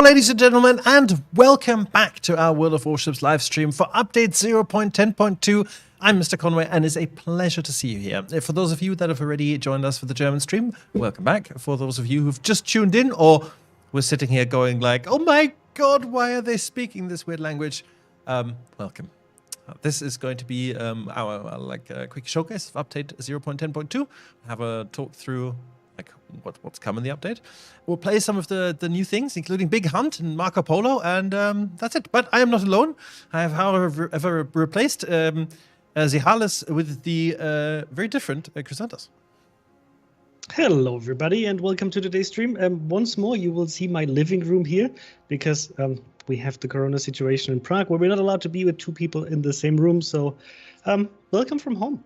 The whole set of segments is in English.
Hello, ladies and gentlemen, and welcome back to our World of Warships live stream for update 0.10.2. I'm Mr. Conway, and it's a pleasure to see you here. For those of you that have already joined us for the German stream, welcome back. For those of you who've just tuned in, or were sitting here going like, oh my god, why are they speaking this weird language? Welcome. This is going to be our quick showcase of update 0.10.2. Have a talk through what's come in the update. We'll play some of the new things, including Big Hunt and Marco Polo, and that's it. But I am not alone. I have, however, replaced Zihales with the very different Crysantos. Hello, everybody, and welcome to today's stream. Once more, you will see my living room here, because we have the corona situation in Prague, where we're not allowed to be with two people in the same room. So, welcome from home.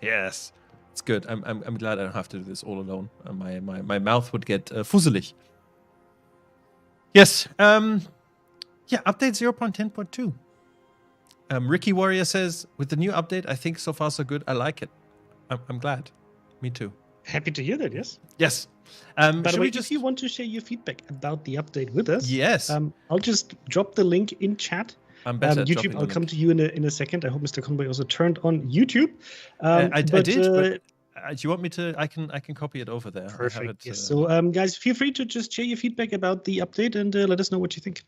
Yes. It's good. I'm glad I don't have to do this all alone. My mouth would get fusselig. Yes. Yeah. Update 0.10.2. Ricky Warrior says, with the new update, I think so far so good. I like it. I'm glad. Me too. Happy to hear that. Yes. Yes. By the way, if you want to share your feedback about the update with us, yes, I'll just drop the link in chat. I'm better at YouTube, I'll come to you in a second. I hope Mr. Conway also turned on YouTube. I did, but do you want me to? I can copy it over there. Perfect. Yes. So, guys, feel free to just share your feedback about the update and let us know what you think.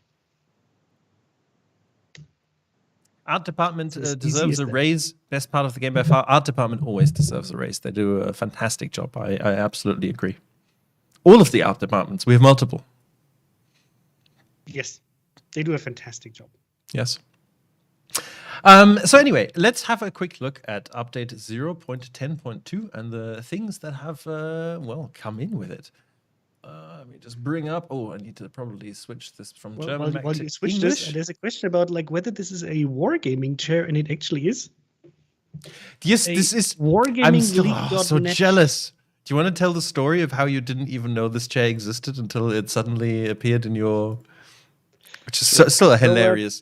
Art department deserves a raise. Best part of the game by far. Art department always deserves a raise. They do a fantastic job. I absolutely agree. All of the art departments. We have multiple. Yes, they do a fantastic job. Yes. So anyway, let's have a quick look at update 0.10.2 and the things that have, come in with it. Let me just bring up. Oh, I need to probably switch this from German back to English. There's a question about whether this is a wargaming chair, and it actually is. Yes, this is wargaming. I'm still so jealous. Do you want to tell the story of how you didn't even know this chair existed until it suddenly appeared in your? Which is still a hilarious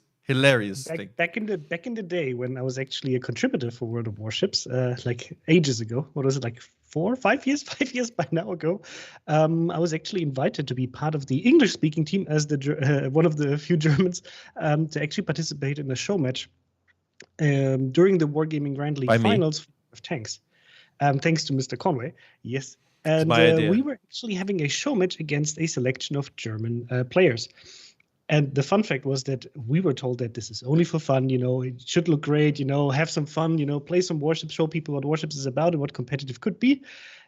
thing. Back in the day when I was actually a contributor for World of Warships, like ages ago. What was it, like 4 or 5 years? 5 years by now ago. I was actually invited to be part of the English-speaking team as the one of the few Germans to actually participate in a show match during the Wargaming Grand League finals of tanks. Thanks to Mr. Conway. Yes. And we were actually having a show match against a selection of German players. And the fun fact was that we were told that this is only for fun, it should look great, have some fun, play some warships, show people what warships is about and what competitive could be.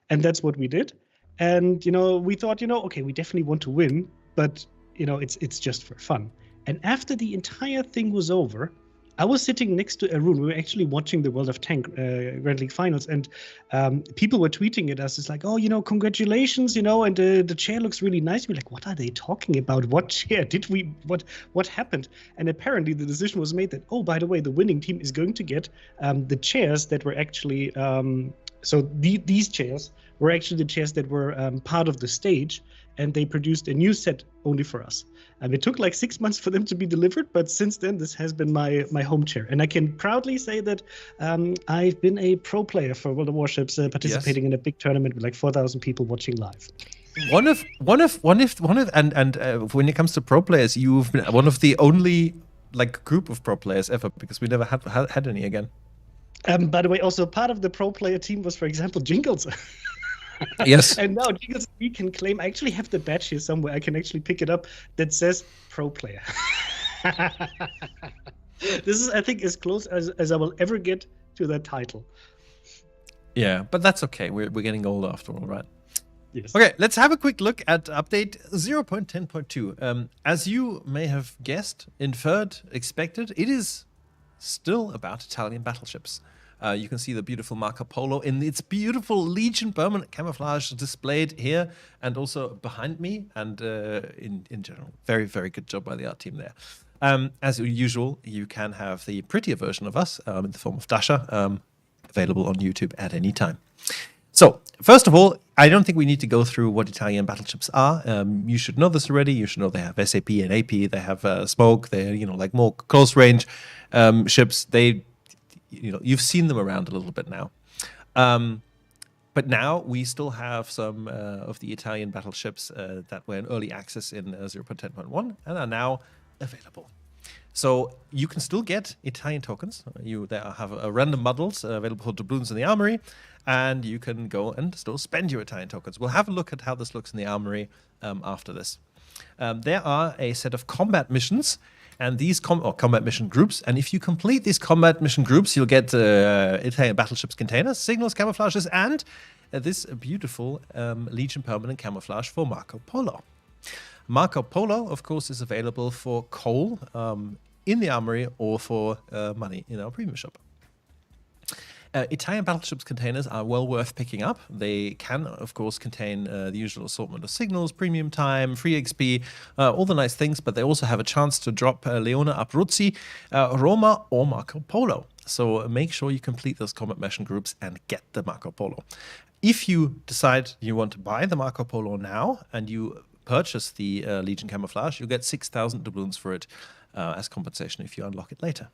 And that's what we did. And, we thought, okay, we definitely want to win, but, it's just for fun. And after the entire thing was over, I was sitting next to Arun. We were actually watching the World of Tank Grand League finals, and people were tweeting at us. It's like, oh, congratulations, and the chair looks really nice. We're like, what are they talking about? What chair did we? What happened? And apparently, the decision was made that, oh, by the way, the winning team is going to get the chairs that were actually. These chairs were actually the chairs that were part of the stage, and they produced a new set only for us. It took like 6 months for them to be delivered, but since then, this has been my home chair. And I can proudly say that I've been a pro player for World of Warships, participating in a big tournament with like 4,000 people watching live. When it comes to pro players, you've been one of the only group of pro players ever, because we never had any again. By the way, also part of the pro player team was, for example, Jingles. Yes. And now Jingles, we can claim, I actually have the badge here somewhere. I can actually pick it up that says pro player. This is, I think, as close as I will ever get to that title. Yeah, but that's okay. We're getting old after all, right? Yes. Okay, let's have a quick look at update 0.10.2. As you may have guessed, inferred, expected, it is still about Italian battleships. You can see the beautiful Marco Polo in its beautiful Legion permanent camouflage displayed here and also behind me, and in general. Very, very good job by the art team there. As usual, you can have the prettier version of us in the form of Dasha, available on YouTube at any time. So, first of all, I don't think we need to go through what Italian battleships are. You should know this already. You should know they have SAP and AP. They have smoke. They're, more close range ships. You've seen them around a little bit now. But now we still have some of the Italian battleships that were in early access in 0.10.1 and are now available. So you can still get Italian tokens. They have random models available for doubloons in the armory, and you can go and still spend your Italian tokens. We'll have a look at how this looks in the armory after this. There are a set of combat missions, and these combat mission groups. And if you complete these combat mission groups, you'll get Italian battleships containers, signals, camouflages, and this beautiful Legion permanent camouflage for Marco Polo. Marco Polo, of course, is available for coal in the armory or for money in our premium shop. Italian battleships containers are well worth picking up. They can, of course, contain the usual assortment of signals, premium time, free XP, all the nice things, but they also have a chance to drop Leone Abruzzi, Roma, or Marco Polo. So make sure you complete those combat mission groups and get the Marco Polo. If you decide you want to buy the Marco Polo now and you purchase the Legion camouflage, you'll get 6,000 doubloons for it as compensation if you unlock it later.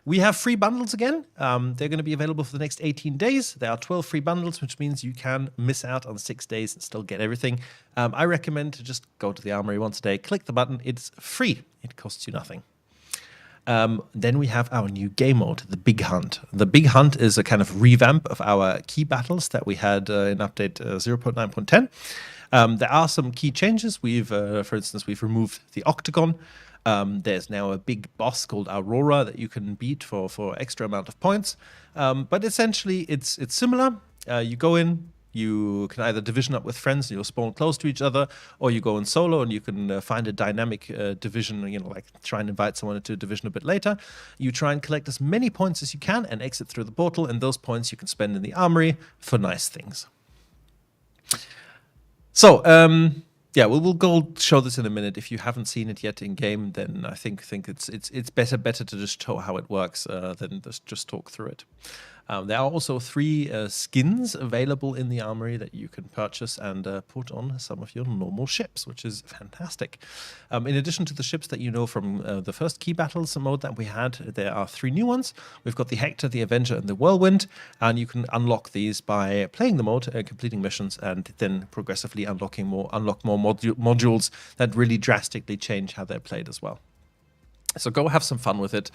We have free bundles again. They're going to be available for the next 18 days. There are 12 free bundles, which means you can miss out on 6 days and still get everything. I recommend to just go to the armory once a day, click the button. It's free. It costs you nothing. Then we have our new game mode, the Big Hunt. The Big Hunt is a kind of revamp of our key battles that we had in update 0.9.10. There are some key changes. For instance, we've removed the octagon. There's now a big boss called Aurora that you can beat for extra amount of points. But essentially, it's similar. You go in, you can either division up with friends and you'll spawn close to each other, or you go in solo and you can find a dynamic division, like try and invite someone into a division a bit later. You try and collect as many points as you can and exit through the portal, and those points you can spend in the armory for nice things. So, yeah, we'll go show this in a minute. If you haven't seen it yet in game, then I think it's better to just show how it works than just talk through it. There are also 3 skins available in the armory that you can purchase and put on some of your normal ships, which is fantastic. In addition to the ships that you know from the first key battles mode that we had, there are 3 new ones. We've got the Hector, the Avenger, and the Whirlwind, and you can unlock these by playing the mode, completing missions, and then progressively unlock more modules that really drastically change how they're played as well. So go have some fun with it.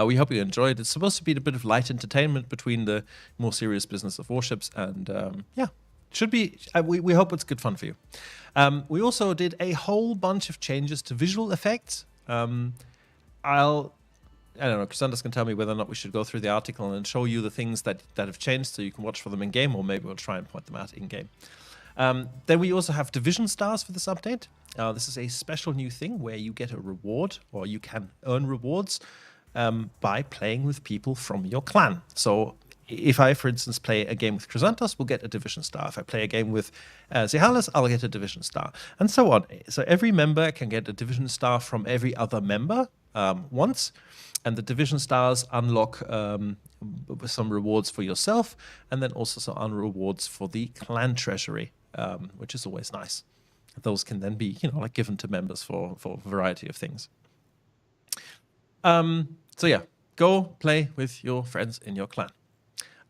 We hope you enjoy it. It's supposed to be a bit of light entertainment between the more serious business of warships, and yeah, should be. We hope it's good fun for you. We also did a whole bunch of changes to visual effects. I don't know, Crysantos can tell me whether or not we should go through the article and show you the things that have changed so you can watch for them in game, or maybe we'll try and point them out in game. Then we also have division stars for this update. This is a special new thing where you get a reward, or you can earn rewards by playing with people from your clan. So if I, for instance, play a game with Crysantos, we'll get a division star. If I play a game with Zehalis, I'll get a division star, and so on. So every member can get a division star from every other member once, and the division stars unlock some rewards for yourself, and then also some rewards for the clan treasury, which is always nice. Those can then be, like given to members for a variety of things. So yeah, go play with your friends in your clan.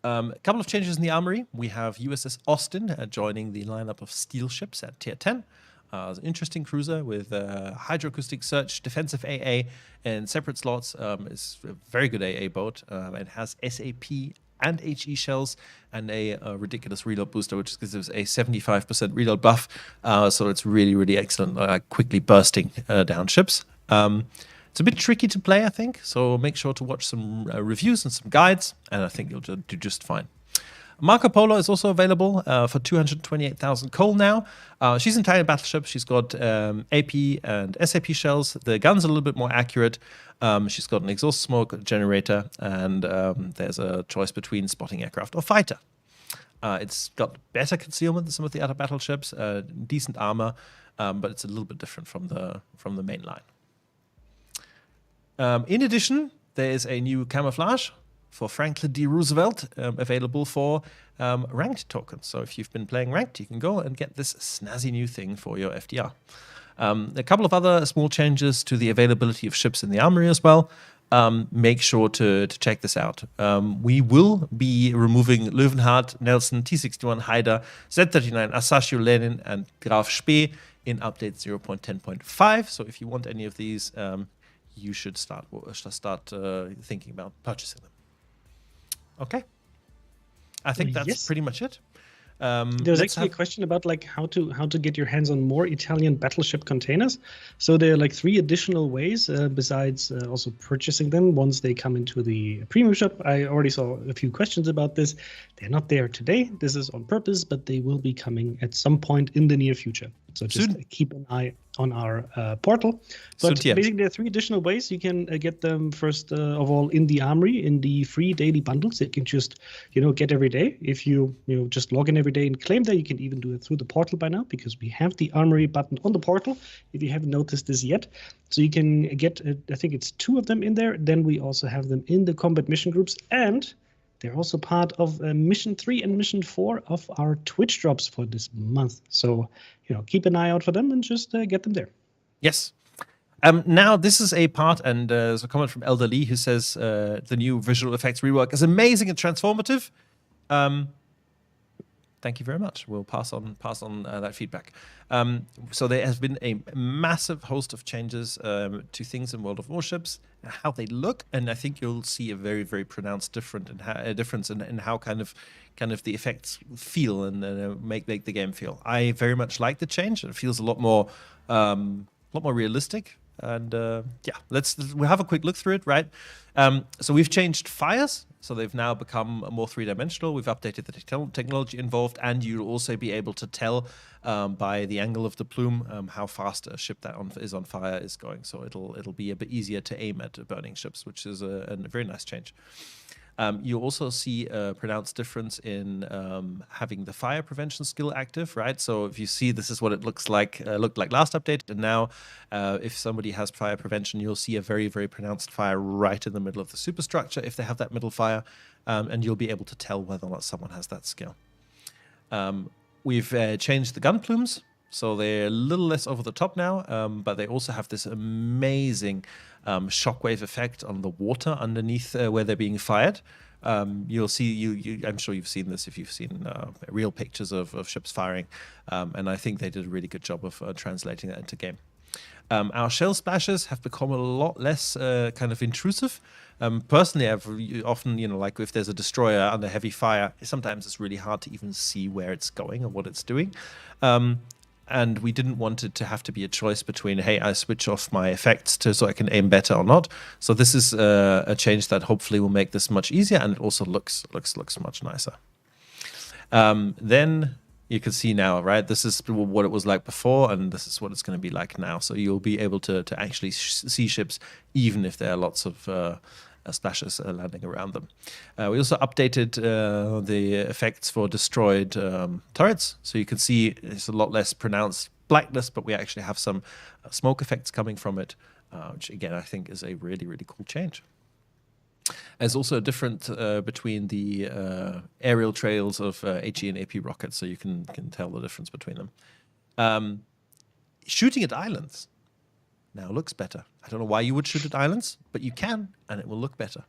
A couple of changes in the armory. We have USS Austin joining the lineup of steel ships at tier 10. It's an interesting cruiser with hydroacoustic search, defensive AA, and separate slots. It's a very good AA boat. It has SAP and HE shells and a ridiculous reload booster, which gives us a 75% reload buff. So it's really, really excellent, quickly bursting down ships. It's a bit tricky to play, I think, so make sure to watch some reviews and some guides, and I think you'll do just fine. Marco Polo is also available for 228,000 coal now. She's an Italian battleship. She's got AP and SAP shells. The gun's a little bit more accurate. She's got an exhaust smoke generator, and there's a choice between spotting aircraft or fighter. It's got better concealment than some of the other battleships, decent armor, but it's a little bit different from the main line. In addition, there is a new camouflage for Franklin D. Roosevelt available for ranked tokens. So if you've been playing ranked, you can go and get this snazzy new thing for your FDR. A couple of other small changes to the availability of ships in the armory as well. make sure to check this out. We will be removing Löwenhardt, Nelson, T61, Haider, Z39, Asashio, Lenin, and Graf Spee in update 0.10.5. So if you want any of these, you should start thinking about purchasing them. Okay. I think that's pretty much it. There's actually a question about like how to get your hands on more Italian battleship containers. So there are like 3 additional ways besides also purchasing them once they come into the premium shop. I already saw a few questions about this. They're not there today. This is on purpose, but they will be coming at some point in the near future. So just keep an eye on our portal. But basically, there are 3 additional ways you can get them. First of all, in the Armory, in the free daily bundles, you can just get every day. If you just log in every day and claim that, you can even do it through the portal by now, because we have the Armory button on the portal. If you haven't noticed this yet, so you can get I think it's 2 of them in there. Then we also have them in the combat mission groups, and they're also part of Mission 3 and Mission 4 of our Twitch drops for this month. So, keep an eye out for them and just get them there. Yes. Now, this is a part, and there's a comment from Elder Lee who says the new visual effects rework is amazing and transformative. Thank you very much. We'll pass on that feedback. So there has been a massive host of changes to things in World of Warships, how they look, and I think you'll see a very, very pronounced difference in how kind of the effects feel and make the game feel. I very much like the change. It feels a lot more realistic. And we'll have a quick look through it, right? So we've changed fires. So they've now become more 3-dimensional. We've updated the technology involved, and you'll also be able to tell by the angle of the plume how fast a ship that is on fire is going. So it'll be a bit easier to aim at burning ships, which is a very nice change. You also see a pronounced difference in having the fire prevention skill active, right? So if you see, this is what it looked like last update, and now if somebody has fire prevention, you'll see a very, very pronounced fire right in the middle of the superstructure if they have that middle fire, and you'll be able to tell whether or not someone has that skill. We've changed the gun plumes, so they're a little less over the top now, but they also have this amazing shockwave effect on the water underneath where they're being fired. You'll see, I'm sure you've seen this if you've seen real pictures of ships firing, and I think they did a really good job of translating that into game. Our shell splashes have become a lot less kind of intrusive. Personally, I've often, like if there's a destroyer under heavy fire, sometimes it's really hard to even see where it's going or what it's doing. And we didn't want it to have to be a choice between, hey, I switch off my effects so I can aim better or not. So this is a change that hopefully will make this much easier, and it also looks much nicer. Then you can see now, right? This is what it was like before, and this is what it's going to be like now. So you'll be able to actually see ships, even if there are lots of splashes landing around them. We also updated the effects for destroyed turrets, so you can see it's a lot less pronounced blackness, but we actually have some smoke effects coming from it, which again I think is a really, really cool change. There's also a difference between the aerial trails of HE and AP rockets, so you can tell the difference between them. Shooting at islands now looks better. I don't know why you would shoot at islands, but you can, and it will look better.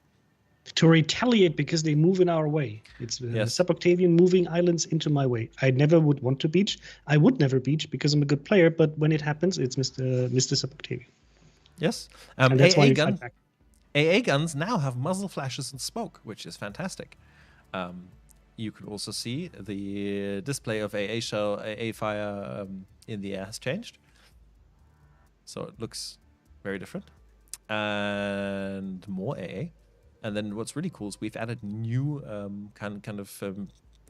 To retaliate because they move in our way. It's Sub-Octavian moving islands into my way. I never would want to beach. I would never beach because I'm a good player, but when it happens, it's Mr. Sub-Octavian. Yes. And that's why you fight back. AA guns now have muzzle flashes and smoke, which is fantastic. You can also see the display of AA fire in the air has changed. So it looks very different. And more AA. And then what's really cool is we've added new kind of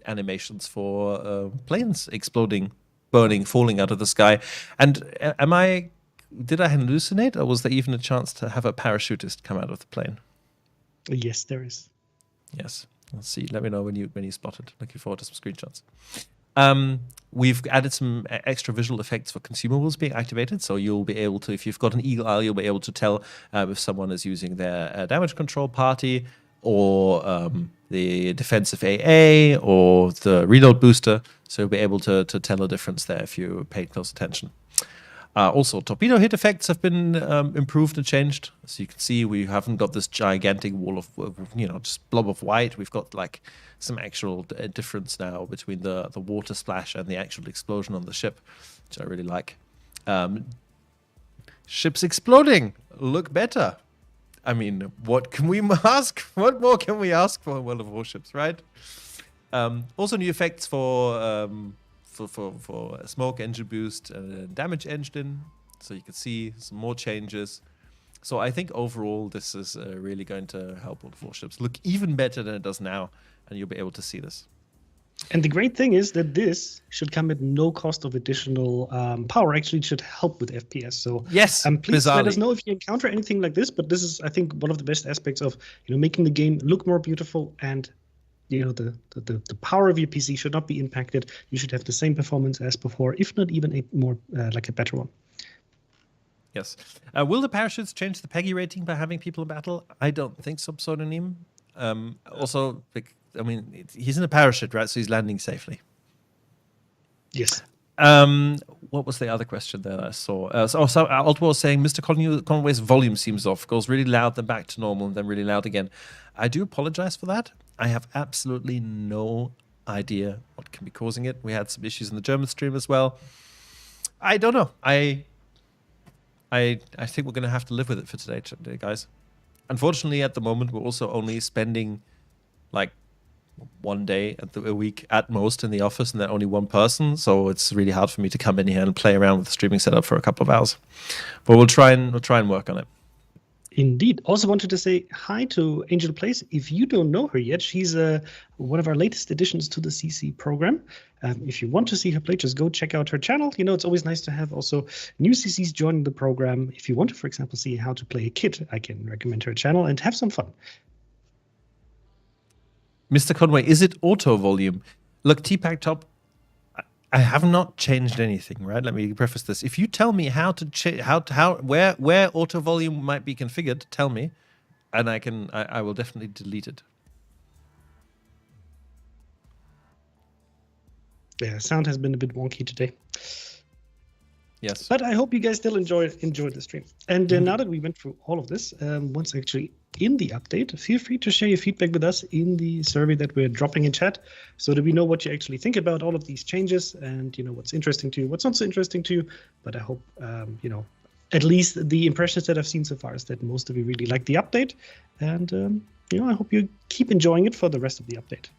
animations for planes exploding, burning, falling out of the sky. And did I hallucinate, or was there even a chance to have a parachutist come out of the plane? Yes, there is. Yes. Let's see. Let me know when you spot it. Looking forward to some screenshots. We've added some extra visual effects for consumables being activated, so you'll be able to, if you've got an Eagle Eye, you'll be able to tell if someone is using their damage control party, or the defensive AA, or the reload booster, so you'll be able to tell a difference there if you paid close attention. Also, torpedo hit effects have been improved and changed. As you can see, we haven't got this gigantic wall of, just blob of white. We've got like some actual difference now between the water splash and the actual explosion on the ship, which I really like. Ships exploding look better. I mean, what can we ask? What more can we ask for World of Warships, right? Also, new effects for smoke engine boost and damage engine, so you can see some more changes. So I think overall this is really going to help World of Warships look even better than it does now, and you'll be able to see this. And the great thing is that this should come at no cost of additional power. Actually, it should help with FPS. So yes, please let us know if you encounter anything like this. But this is, I think, one of the best aspects of making the game look more beautiful, and the power of your PC should not be impacted. You should have the same performance as before, if not even a more like a better one. Yes. Will the parachutes change the PEGI rating by having people in battle? I don't think so, Pseudonym. Also, I mean, he's in a parachute, right? So he's landing safely. Yes. What was the other question that I saw? So Alt was saying Mr. Conway's volume seems off, goes really loud, then back to normal, and then really loud again. I do apologize for that. I have absolutely no idea what can be causing it. We had some issues in the German stream as well. I don't know. I think we're going to have to live with it for today, guys. Unfortunately, at the moment, we're also only spending like one day a week at most in the office, and then only one person. So it's really hard for me to come in here and play around with the streaming setup for a couple of hours. But we'll try and work on it. Indeed. Also wanted to say hi to Angel Place. If you don't know her yet, she's one of our latest additions to the CC program. If you want to see her play, just go check out her channel. It's always nice to have also new CCs joining the program. If you want to, for example, see how to play a kit, I can recommend her channel and have some fun. Mr. Conway, is it auto volume? Look, TPAC Top, I have not changed anything, right? Let me preface this. If you tell me how to where auto volume might be configured, tell me, and I will definitely delete it. Yeah, sound has been a bit wonky today. Yes. But I hope you guys still enjoyed the stream. And now that we went through all of this, once actually in the update, feel free to share your feedback with us in the survey that we're dropping in chat, so that we know what you actually think about all of these changes, and what's interesting to you, what's not so interesting to you. But I hope at least the impressions that I've seen so far is that most of you really like the update, and I hope you keep enjoying it for the rest of the update.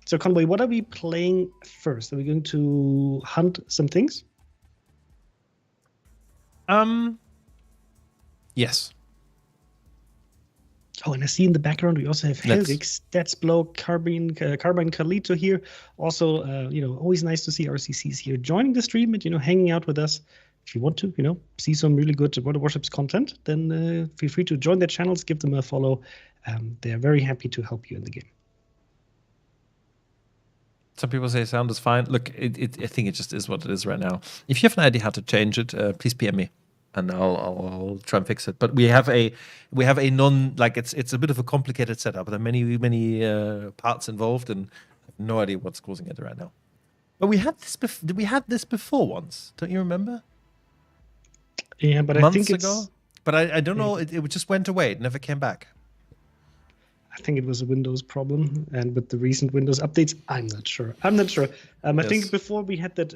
So Conway, what are we playing first? Are we going to hunt some things? Yes. Oh, and I see in the background we also have Helrik, Statsblow, Carbine Carlito here. Also, always nice to see RCCs here joining the stream and hanging out with us. If you want to, see some really good World of Warships content, then feel free to join their channels, give them a follow. They are very happy to help you in the game. Some people say sound is fine. Look, I think it just is what it is right now. If you have an idea how to change it, please PM me, and I'll try and fix it. But we have a it's a bit of a complicated setup. There are many parts involved, and I have no idea what's causing it right now. But we had this. Did we have this before once? Don't you remember? Yeah, but months I think ago. But I don't know. It just went away. It never came back. I think it was a Windows problem, and with the recent Windows updates, I'm not sure. I think before we had that,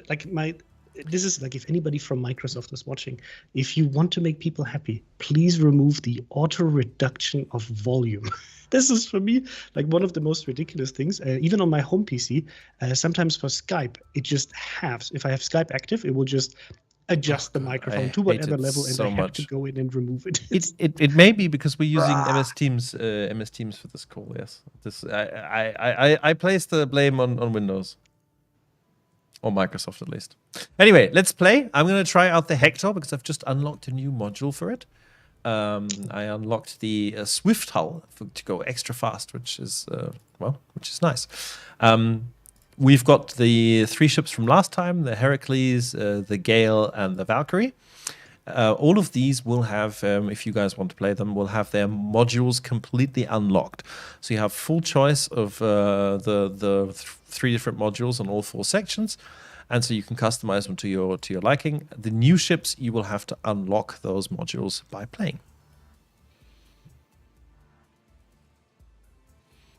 this is like, if anybody from Microsoft is watching, if you want to make people happy, please remove the auto reduction of volume. This is, for me, like one of the most ridiculous things. Even on my home PC, sometimes for Skype, it just halves. If I have Skype active, it will just adjust the microphone to whatever level, and I have to go in and remove it. It may be because we're using MS Teams for this call. Yes, I place the blame on Windows or Microsoft at least. Anyway, let's play. I'm going to try out the Hector because I've just unlocked a new module for it. I unlocked the Swift hull to go extra fast, which is nice. We've got the 3 ships from last time, the Heracles, the Gale, and the Valkyrie. All of these will have, if you guys want to play them, will have their modules completely unlocked. So you have full choice of the 3 different modules on all 4 sections. and so you can customize them to your liking. The new ships, you will have to unlock those modules by playing.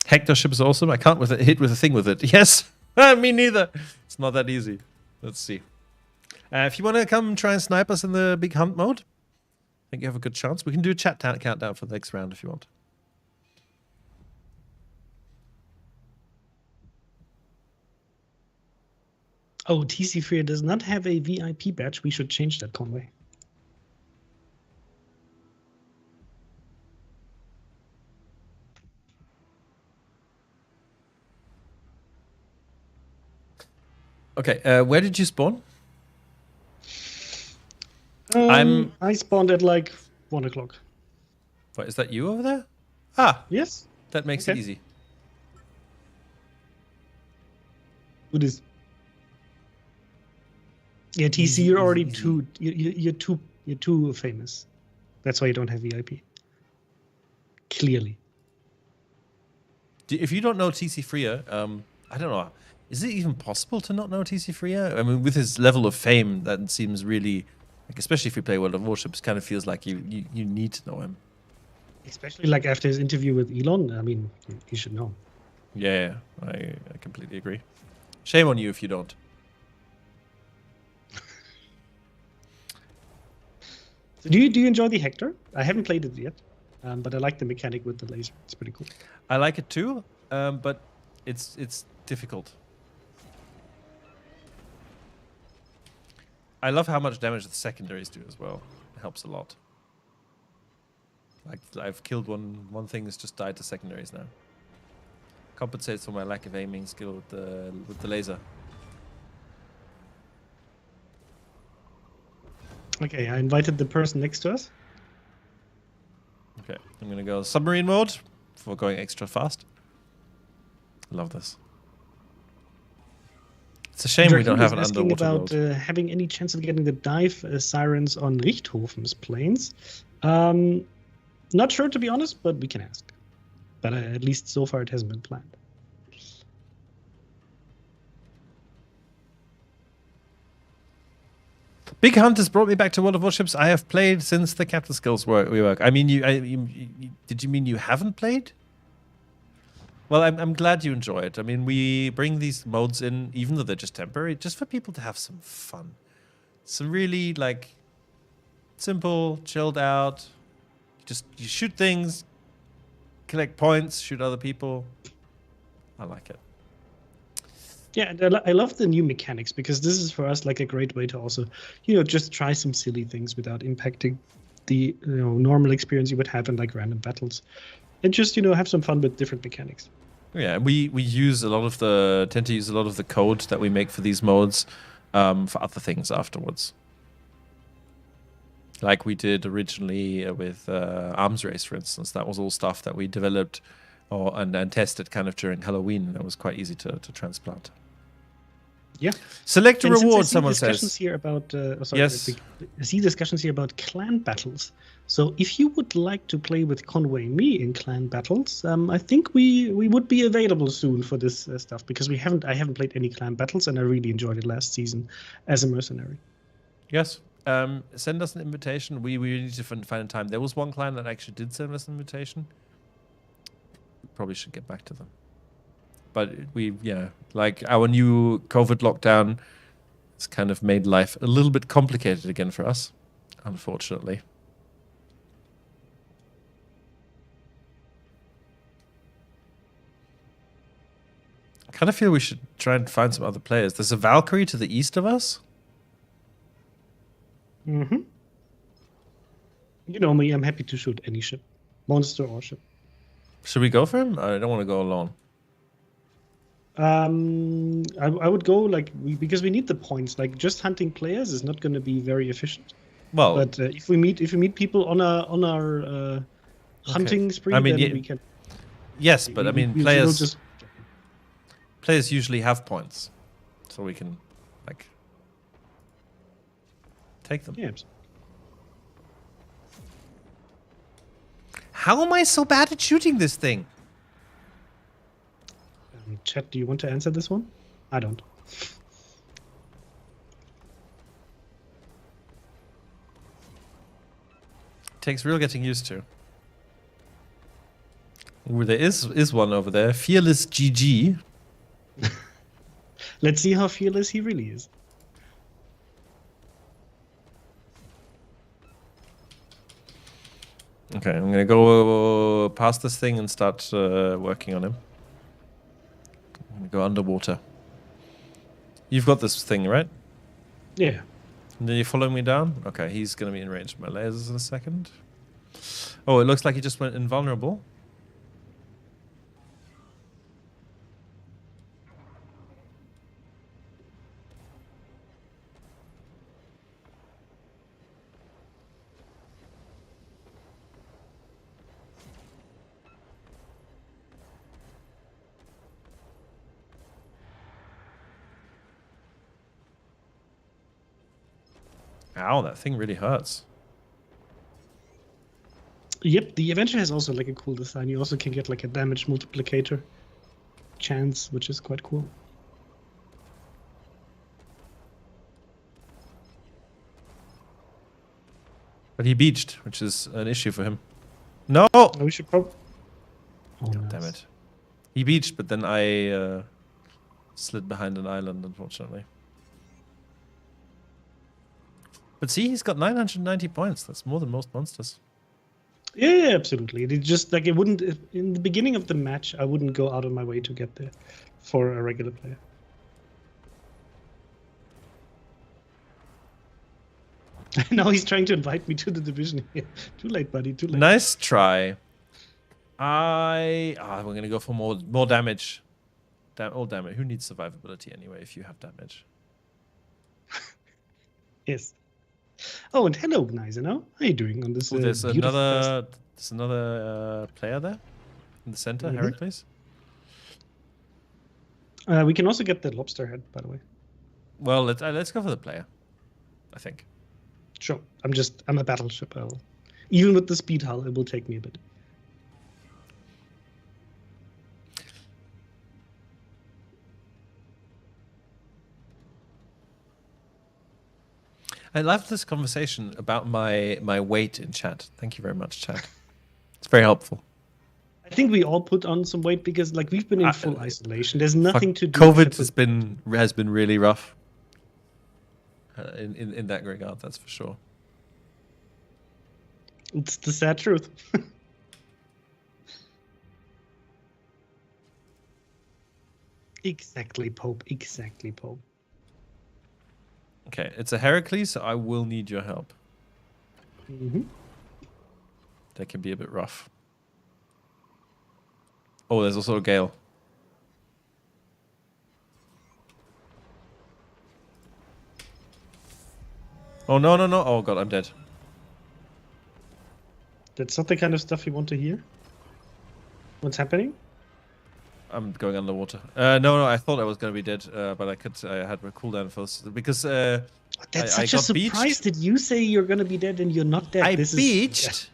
Hector ship is awesome. I can't hit with a thing with it. Yes, me neither. It's not that easy. Let's see. If you want to come try and snipe us in the big hunt mode, I think you have a good chance. We can do a chat countdown for the next round if you want. Oh, TC Freer does not have a VIP badge. We should change that, Conway. Okay, where did you spawn? I spawned at like 1 o'clock. What, is that you over there? Ah, yes. That makes it easy. It is. Yeah, TC, you're already too. You're too famous. That's why you don't have VIP. Clearly. If you don't know TC Freer, I don't know. Is it even possible to not know TC Freer? I mean, with his level of fame, that seems really, like, especially if you play World of Warships, kind of feels like you need to know him. Especially like after his interview with Elon, I mean, you should know. Yeah, I completely agree. Shame on you if you don't. So do you enjoy the Hector? I haven't played it yet, but I like the mechanic with the laser. It's pretty cool. I like it too, but it's difficult. I love how much damage the secondaries do as well. It helps a lot. Like, I've killed one thing that's just died to secondaries now. Compensates for my lack of aiming skill with the laser. Okay, I invited the person next to us. Okay, I'm gonna go submarine mode for going extra fast. I love this. It's a shame we don't have an underwater about world. Having any chance of getting the dive sirens on Richthofen's planes. Not sure, to be honest, but we can ask. But at least so far it hasn't been planned. Big Hunt has brought me back to World of Warships. I have played since the captain skills rework. I mean, did you mean you haven't played? Well, I'm glad you enjoy it. I mean, we bring these modes in, even though they're just temporary, just for people to have some fun. Some really, like, simple, chilled out. You shoot things, collect points, shoot other people. I like it. Yeah, and I love the new mechanics, because this is for us like a great way to also, just try some silly things without impacting the normal experience you would have in like random battles. And just, have some fun with different mechanics. Yeah, we use tend to use a lot of the code that we make for these modes for other things afterwards. Like we did originally with Arms Race, for instance. That was all stuff that we developed and tested kind of during Halloween. That was quite easy to transplant. Yeah. Select a reward, someone says. Here about, yes. I see discussions here about clan battles. So if you would like to play with Conway and me in clan battles, I think we would be available soon for this stuff, because I haven't played any clan battles, and I really enjoyed it last season as a mercenary. Yes. Send us an invitation. We need to find a time. There was one clan that actually did send us an invitation. Probably should get back to them. But like our new COVID lockdown has kind of made life a little bit complicated again for us, unfortunately. I kind of feel we should try and find some other players. There's a Valkyrie to the east of us. Mm-hmm. You know me, I'm happy to shoot any ship. Monster or ship. Should we go for him? I don't want to go alone. I would go because we need the points. Like, just hunting players is not going to be very efficient. Well, but if we meet people on our hunting spree, then we can. Yes, but I mean, players usually have points, so we can take them. Yeah. How am I so bad at shooting this thing? Chat, do you want to answer this one? I don't. takes real getting used to. Ooh, there is one over there. Fearless GG. Let's see how fearless he really is. Okay, I'm gonna go past this thing and start working on him. I'm gonna go underwater. You've got this thing, right? Yeah. And then you follow me down? Okay, he's gonna be in range of my lasers in a second. Oh, it looks like he just went invulnerable. Ow, that thing really hurts. Yep, the Avenger has also like a cool design. You also can get like a damage multiplicator chance, which is quite cool. But he beached, which is an issue for him. No! We should probably... Oh, God damn it. He beached, but then I slid behind an island, unfortunately. But see, he's got 990 points. That's more than most monsters. Yeah, absolutely. It just like it wouldn't in the beginning of the match. I wouldn't go out of my way to get there for a regular player. Now he's trying to invite me to the division here. Too late, buddy. Too late. Nice try. We're gonna go for more damage. All damage. Who needs survivability anyway? If you have damage. Yes. Oh, and hello, Gneise. How are you doing on this? There's another player there in the center, Heracles. We can also get the lobster head, by the way. Well, let's go for the player. I think. Sure. I'm a battleship. Even with the speed hull, it will take me a bit. I love this conversation about my weight in chat. Thank you very much, chat. It's very helpful. I think we all put on some weight because like we've been in full isolation. There's nothing to do. COVID has been really rough. In that regard, that's for sure. It's the sad truth. Exactly, Pope. Exactly, Pope. Okay, it's a Heracles, so I will need your help. Mm-hmm. That can be a bit rough. Oh, there's also a Gale. Oh, no. Oh, God, I'm dead. That's not the kind of stuff you want to hear. What's happening? I'm going underwater. No, I thought I was going to be dead, but I had my cooldown first because That's I such a got surprise. beached. Did you say you're going to be dead and you're not dead? I beached,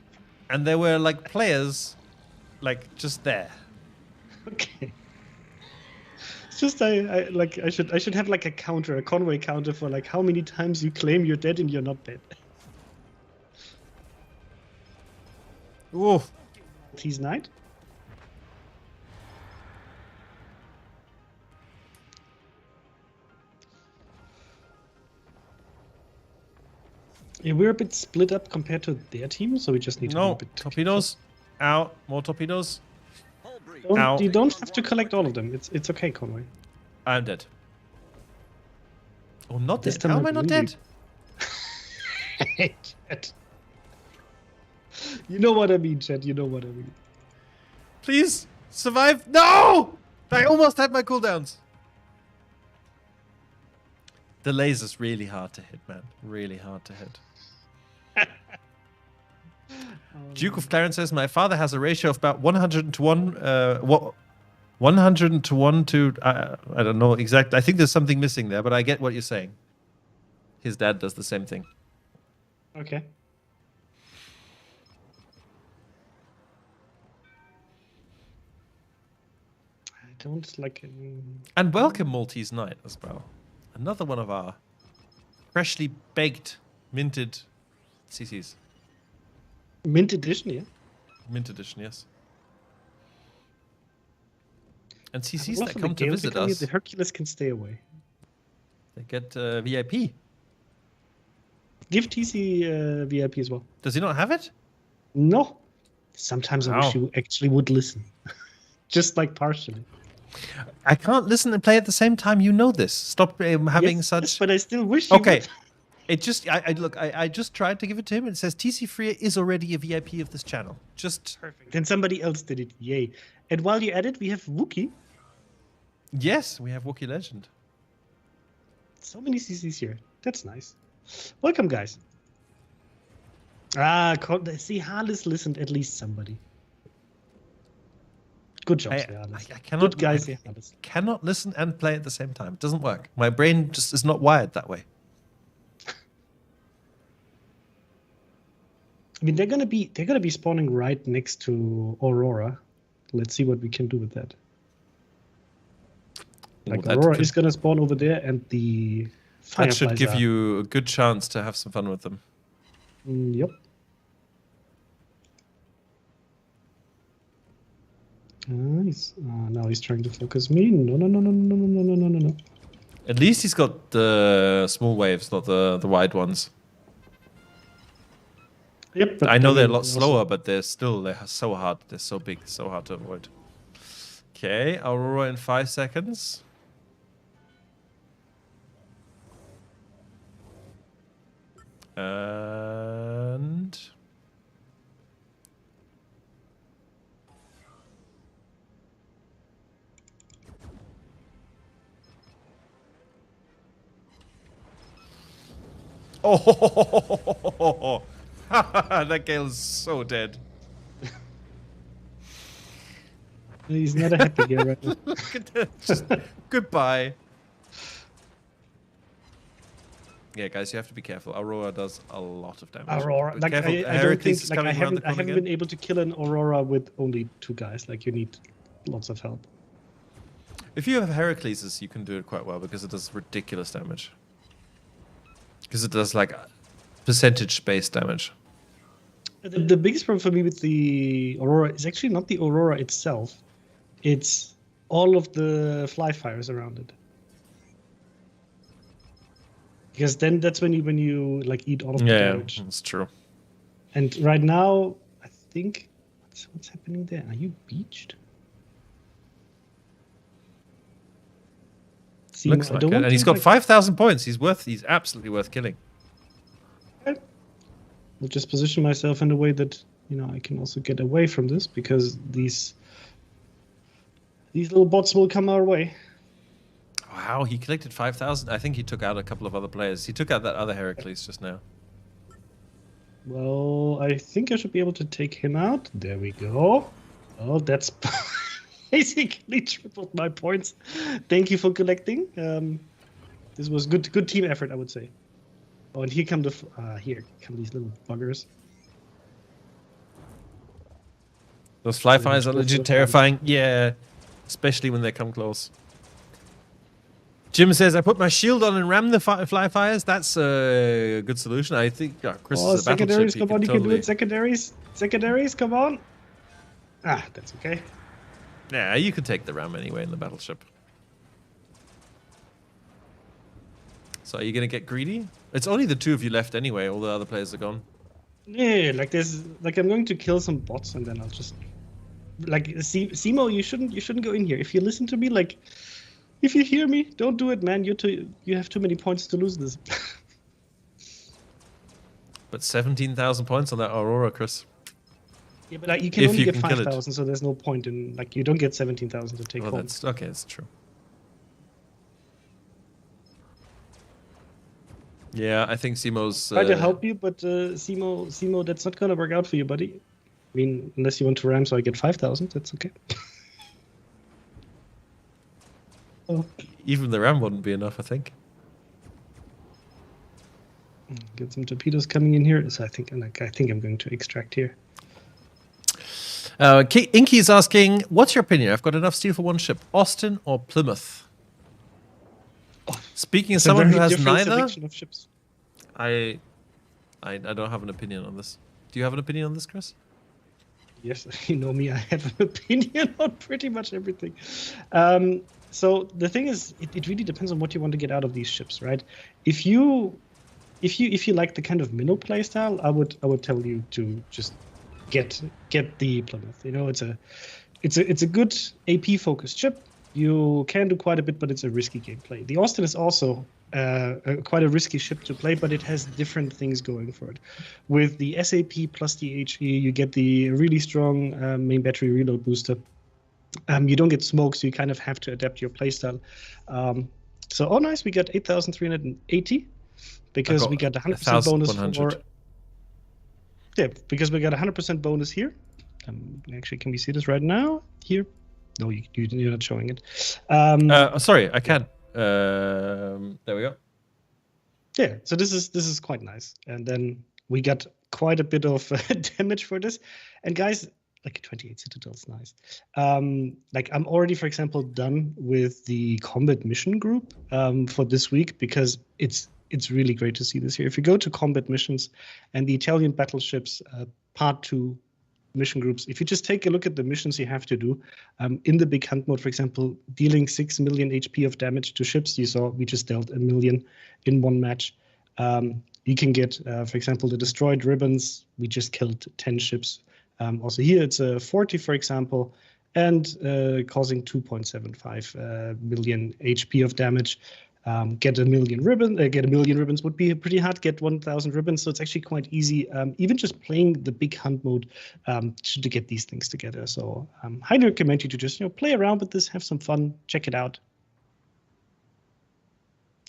and there were like players, like just there. Okay. It's just I should have like a counter, a Conway counter for like how many times you claim you're dead and you're not dead. Ooh. He's knight. Yeah, we're a bit split up compared to their team, so we just need to be a bit torpedoes. Out. More torpedoes. You don't have to collect all of them. It's okay, Conway. I'm dead. Oh, I'm not This dead. time How am I not dead? Chat. You know what I mean, Chat. You know what I mean. Please survive. No! I almost had my cooldowns. The laser's really hard to hit, man. Really hard to hit. Duke of Clarence says, my father has a ratio of about 100 to 1. 100 to 1 to... I don't know exactly. I think there's something missing there, but I get what you're saying. His dad does the same thing. Okay. I don't like... And welcome Maltese Knight as well. Another one of our freshly baked, minted CCs. Mint edition, yeah. Mint edition, yes. And I CCs love that when come the to Gales visit come here, us, the Hercules can stay away. they get VIP. Give TC VIP as well. Does he not have it? No. Sometimes I wish Wow. you actually would listen. Just like partially. I can't listen and play at the same time. You know this. Stop having Yes, such. yes, but I still wish you Okay. would. It just, I just tried to give it to him. And it says TC Freer is already a VIP of this channel. Just Perfect. Then somebody else did it. Yay. And while you're at it, we have Wookie. yes, we have Wookiee Legend. So many CCs here. That's nice. Welcome, guys. Ah, see, Harless listened at least somebody. Good job, Harless. I cannot. Good guys, Harless. Cannot listen and play at the same time. It doesn't work. My brain just is not wired that way. I mean, they're gonna be spawning right next to Aurora. Let's see what we can do with that. Like Aurora is gonna spawn over there, and the that should Fireflies give you a good chance to have some fun with them. Yep. Nice. Now he's trying to focus me. No. At least he's got the small waves, not the wide ones. Yep. But I know they're a lot also slower, but they're so hard. They're so big, so hard to avoid. Okay, Aurora in 5 seconds. And oh, that Gale's so dead. He's not a happy guy right now. Look at that. Just, goodbye. Yeah, guys, you have to be careful. Aurora does a lot of damage. Aurora, Be like careful. I don't Heracles think, is like coming I around the haven't corner been again. able to kill an Aurora with only 2 guys. Like you need lots of help. If you have Heracles, you can do it quite well because it does ridiculous damage. Because it does like percentage-based damage. The biggest problem for me with the Aurora is actually not the Aurora itself. It's all of the fly fires around it. Because then that's when you like eat all of the damage. Yeah, that's true. And right now, I think what's happening there? Are you beached? See, Looks I like don't it. want And he's to, got like, 5,000 points. He's absolutely worth killing. I'll just position myself in a way that I can also get away from this because these little bots will come our way. Wow, he collected 5,000. I think he took out a couple of other players. He took out that other Heracles just now. Well, I think I should be able to take him out. There we go. Oh, that's basically tripled my points. Thank you for collecting. This was good team effort, I would say. Oh, and here come these little buggers. Those fly fires are legit terrifying. Yeah, especially when they come close. Jim says, I put my shield on and ram the fly fires. That's a good solution. I think Chris is a secondaries, battleship. come on, you can do it. Secondaries, come on. Ah, that's okay. Yeah, you can take the ram anyway in the battleship. So are you going to get greedy? It's only the 2 of you left anyway. All the other players are gone. Yeah, I'm going to kill some bots and then I'll just Simo, you shouldn't go in here. If you listen to me, like, if you hear me, don't do it, man. You have too many points to lose this. But 17,000 points on that Aurora, Chris. Yeah, but you can only get 5,000, so there's no point in you don't get 17,000 to take home. That's okay. That's true. Yeah, I think Simo's try to help you, but Simo, that's not gonna work out for you, buddy. I mean, unless you want to ram, so I get 5,000. That's okay. Oh. Even the ram wouldn't be enough, I think. Get some torpedoes coming in here. So I think I'm going to extract here. Inky is asking, what's your opinion? I've got enough steel for 1 ship. Austin or Plymouth? Speaking as someone who has neither, of ships. I don't have an opinion on this. Do you have an opinion on this, Chris? Yes, you know me. I have an opinion on pretty much everything. So the thing is, it really depends on what you want to get out of these ships, right? If you like the kind of minnow play style, I would tell you to just get the Plymouth. You know, it's a good AP focused ship. You can do quite a bit, but it's a risky gameplay. The Austin is also quite a risky ship to play, but it has different things going for it. With the SAP plus the HE, you get the really strong main battery reload booster. You don't get smoke, so you kind of have to adapt your playstyle. So, nice, we got 8,380 because we got 100% bonus for. Yeah, because we got 100% bonus here. Actually, can we see this right now? Here. No, you're not showing it. Sorry, I can. There we go. Yeah, so this is quite nice. And then we got quite a bit of damage for this. And guys, like 28 citadels, nice. Like I'm already, for example, done with the combat mission group for this week because it's really great to see this here. If you go to combat missions and the Italian battleships part 2 mission groups, if you just take a look at the missions you have to do in the big hunt mode, for example, dealing 6 million HP of damage to ships, you saw we just dealt 1 million in one match. You can get, for example, the destroyed ribbons. We just killed 10 ships. Also here it's a 40, for example, and causing 2.75 million HP of damage. Get 1 million ribbons would be pretty hard. Get 1,000 ribbons, so it's actually quite easy. Even just playing the big hunt mode to get these things together. So highly recommend you to just play around with this, have some fun, check it out,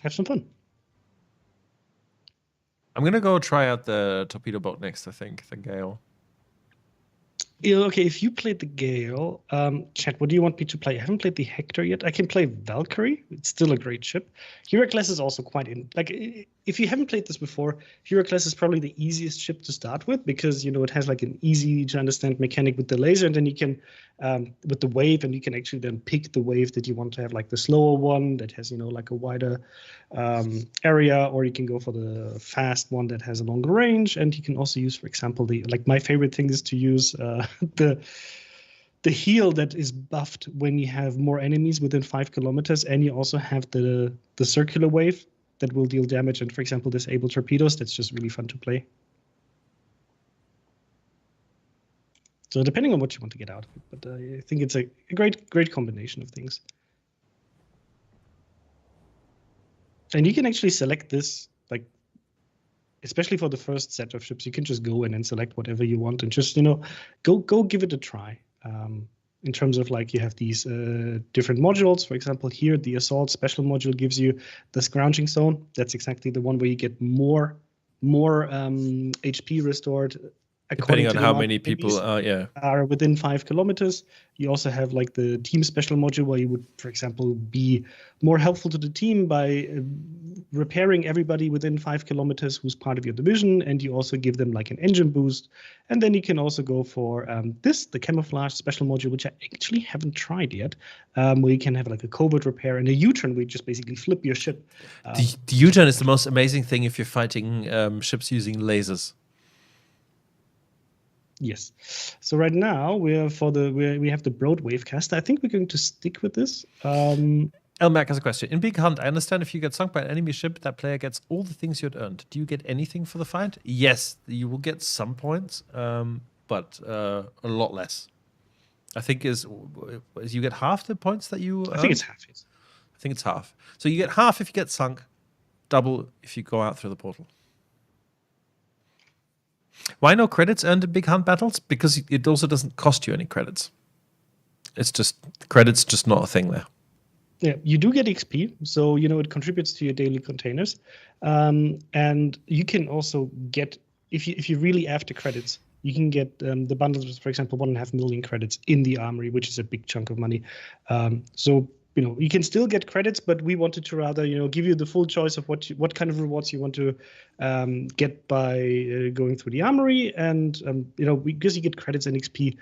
have some fun. I'm gonna go try out the torpedo boat next. I think the Gale. Okay, if you played the Gale, chat, what do you want me to play? I haven't played the Hector yet. I can play Valkyrie. It's still a great ship. Heracles is also quite like, if you haven't played this before, Heracles is probably the easiest ship to start with because, it has like an easy to understand mechanic with the laser, and then you can, with the wave, and you can actually then pick the wave that you want to have, like the slower one that has, like a wider area, or you can go for the fast one that has a longer range. And you can also use, for example, my favorite thing is to use the heal that is buffed when you have more enemies within 5 kilometers, and you also have the circular wave that will deal damage and, for example, disable torpedoes. That's just really fun to play. So depending on what you want to get out of it, but I think it's a great combination of things. And you can actually select this, like, especially for the first set of ships, you can just go in and select whatever you want and just, go give it a try. In terms of, like, you have these different modules. For example, here, the assault special module gives you the scrounging zone. That's exactly the one where you get more HP restored. Depending on how many people are within 5 kilometers. You also have like the team special module where you would, for example, be more helpful to the team by repairing everybody within 5 kilometers who's part of your division, and you also give them like an engine boost. And then you can also go for the camouflage special module, which I actually haven't tried yet, where you can have like a covert repair and a U-turn where you just basically flip your ship. The U-turn is the most amazing thing if you're fighting ships using lasers. Yes. So right now we have the broad wave caster. I think we're going to stick with this. Elmac has a question. In Big Hunt, I understand if you get sunk by an enemy ship, that player gets all the things you'd earned. Do you get anything for the fight? Yes, you will get some points, but a lot less. I think is you get half the points that you earn? I think it's half. Yes. I think it's half. So you get half if you get sunk, double if you go out through the portal. Why no credits earned in Big Hunt battles? Because it also doesn't cost you any credits. It's just, credits just not a thing there. Yeah, you do get XP, so it contributes to your daily containers, and you can also get, if you really after credits, you can get the bundles, for example, 1.5 million credits in the armory, which is a big chunk of money. So you can still get credits, but we wanted to rather give you the full choice of what kind of rewards you want to get by going through the armory, and because you get credits and XP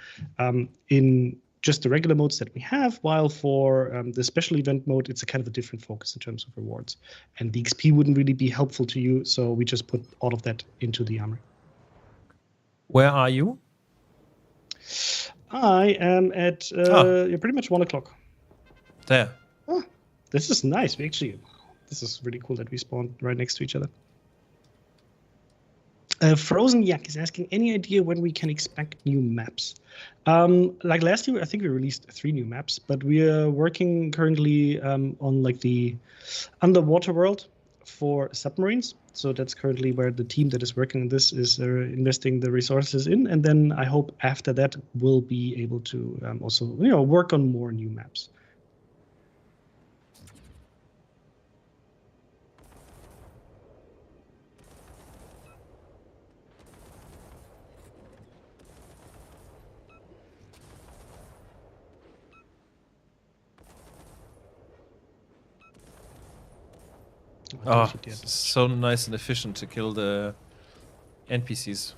in just the regular modes that we have, while for the special event mode, it's a kind of a different focus in terms of rewards. And the XP wouldn't really be helpful to you, so we just put all of that into the armory. Where are you? I am at pretty much 1 o'clock. There. Oh, this is nice. This is really cool that we spawned right next to each other. Frozen Yak is asking, any idea when we can expect new maps? Like last year, I think we released 3 new maps, but we are working currently on like the underwater world for submarines. So that's currently where the team that is working on this is investing the resources in. And then I hope after that we'll be able to also work on more new maps. Oh, so nice and efficient to kill the NPCs.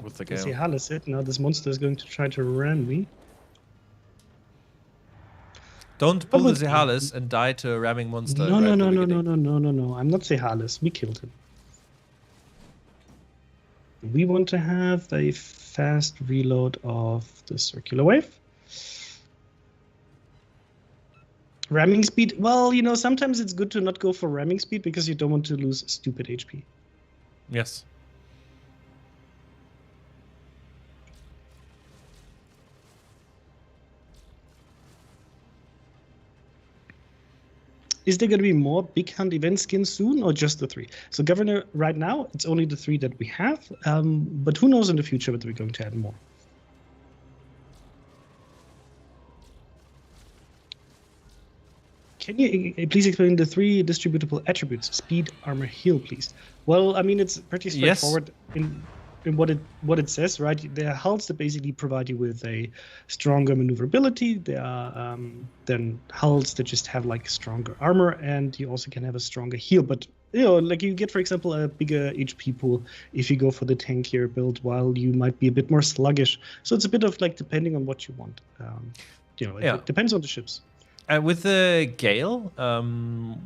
With the gale. Cialis it. Now this monster is going to try to ram me. Don't pull the Cialis and die to a ramming monster. No. I'm not Cialis. We killed him. We want to have a fast reload of the circular wave. Ramming speed, well, sometimes it's good to not go for ramming speed because you don't want to lose stupid HP. Yes. Is there going to be more Big Hunt event skins soon or just the 3? So Governor, right now, it's only the 3 that we have, but who knows in the future whether we're going to add more. Can you please explain the 3 distributable attributes? Speed, armor, heal, please. Well, I mean, it's pretty straightforward in what it says, right? There are hulls that basically provide you with a stronger maneuverability. There are then hulls that just have like stronger armor, and you also can have a stronger heal. But like you get, for example, a bigger HP pool if you go for the tankier build, while you might be a bit more sluggish. So it's a bit of like depending on what you want. It depends on the ships. With the Gale,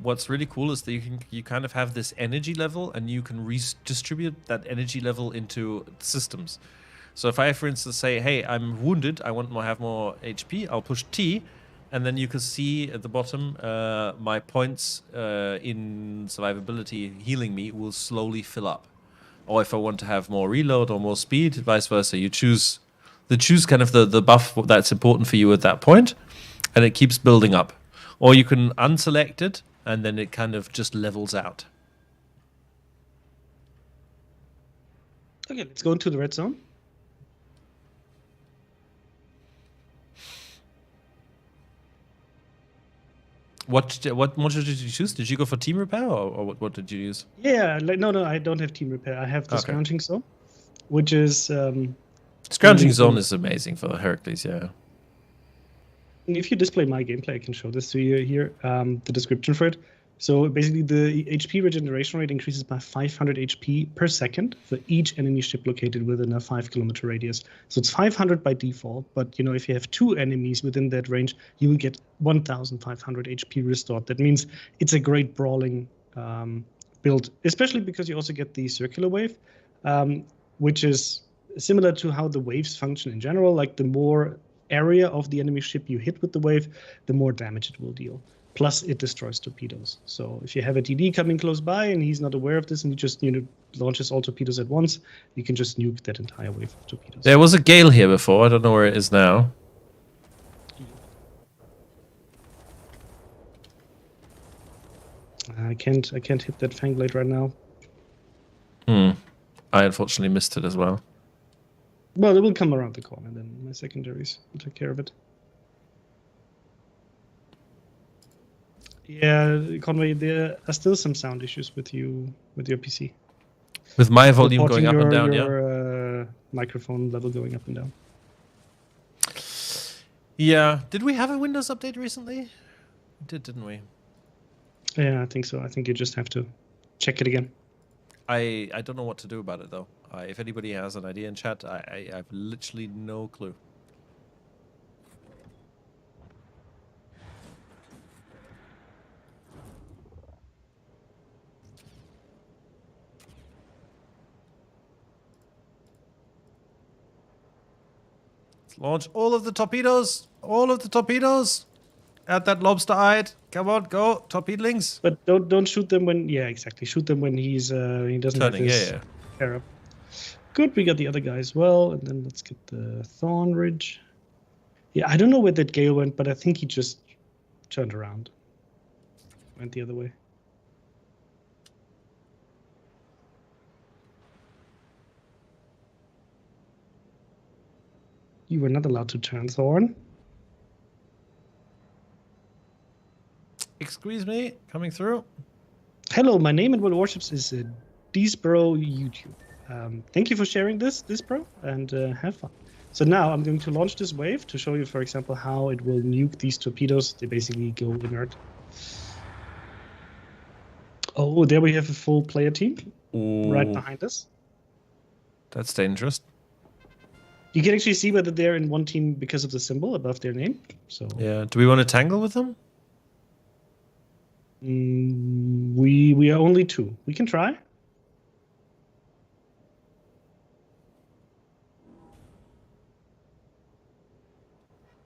what's really cool is that you kind of have this energy level, and you can redistribute that energy level into systems. So if I, for instance, say, "Hey, I'm wounded. I want to have more HP," I'll push T, and then you can see at the bottom my points in survivability healing me will slowly fill up. Or if I want to have more reload or more speed, vice versa, you choose kind of the buff that's important for you at that point. And it keeps building up. Or you can unselect it, and then it kind of just levels out. Okay, let's go into the red zone. What module did you choose? Did you go for team repair, or what did you use? Yeah, no, I don't have team repair. I have the scrounging zone, which is... Scrounging zone is amazing for Heracles, yeah. If you display my gameplay, I can show this to you here, the description for it. So basically the HP regeneration rate increases by 500 HP per second for each enemy ship located within a 5-kilometer radius. So it's 500 by default, but if you have 2 enemies within that range, you will get 1,500 HP restored. That means it's a great brawling build, especially because you also get the circular wave, which is similar to how the waves function in general. Like the more area of the enemy ship you hit with the wave, the more damage it will deal. Plus, it destroys torpedoes. So if you have a TD coming close by and he's not aware of this and he just launches all torpedoes at once, you can just nuke that entire wave of torpedoes. There was a Gale here before. I don't know where it is now. I can't hit that fang blade right now. I unfortunately missed it as well. Well, it will come around the corner, then my secondaries will take care of it. Yeah, Conway, there are still some sound issues with your PC. With my volume going up and down, your microphone level going up and down. Yeah. Did we have a Windows update recently? We did, didn't we? Yeah, I think so. I think you just have to check it again. I don't know what to do about it, though. If anybody has an idea in chat, I have literally no clue. Let's launch all of the torpedoes. All of the torpedoes. At that lobster-eyed. Come on, go, torpedoings. But don't shoot them when. Yeah, exactly. Shoot them when he doesn't have Turning, his pair up. Good, we got the other guy as well, and then let's get the Thorn Ridge. Yeah, I don't know where that Gale went, but I think he just turned around. Went the other way. You were not allowed to turn, Thorn. Excuse me, coming through. Hello, my name in World of Warships is Deesbro YouTube. Thank you for sharing this bro, and have fun. So now I'm going to launch this wave to show you, for example, how it will nuke these torpedoes. They basically go inert. Oh, there we have a full player team. Ooh, right behind us. That's dangerous. You can actually see whether they're in one team because of the symbol above their name. So yeah, do we want to tangle with them? We are only 2. We can try.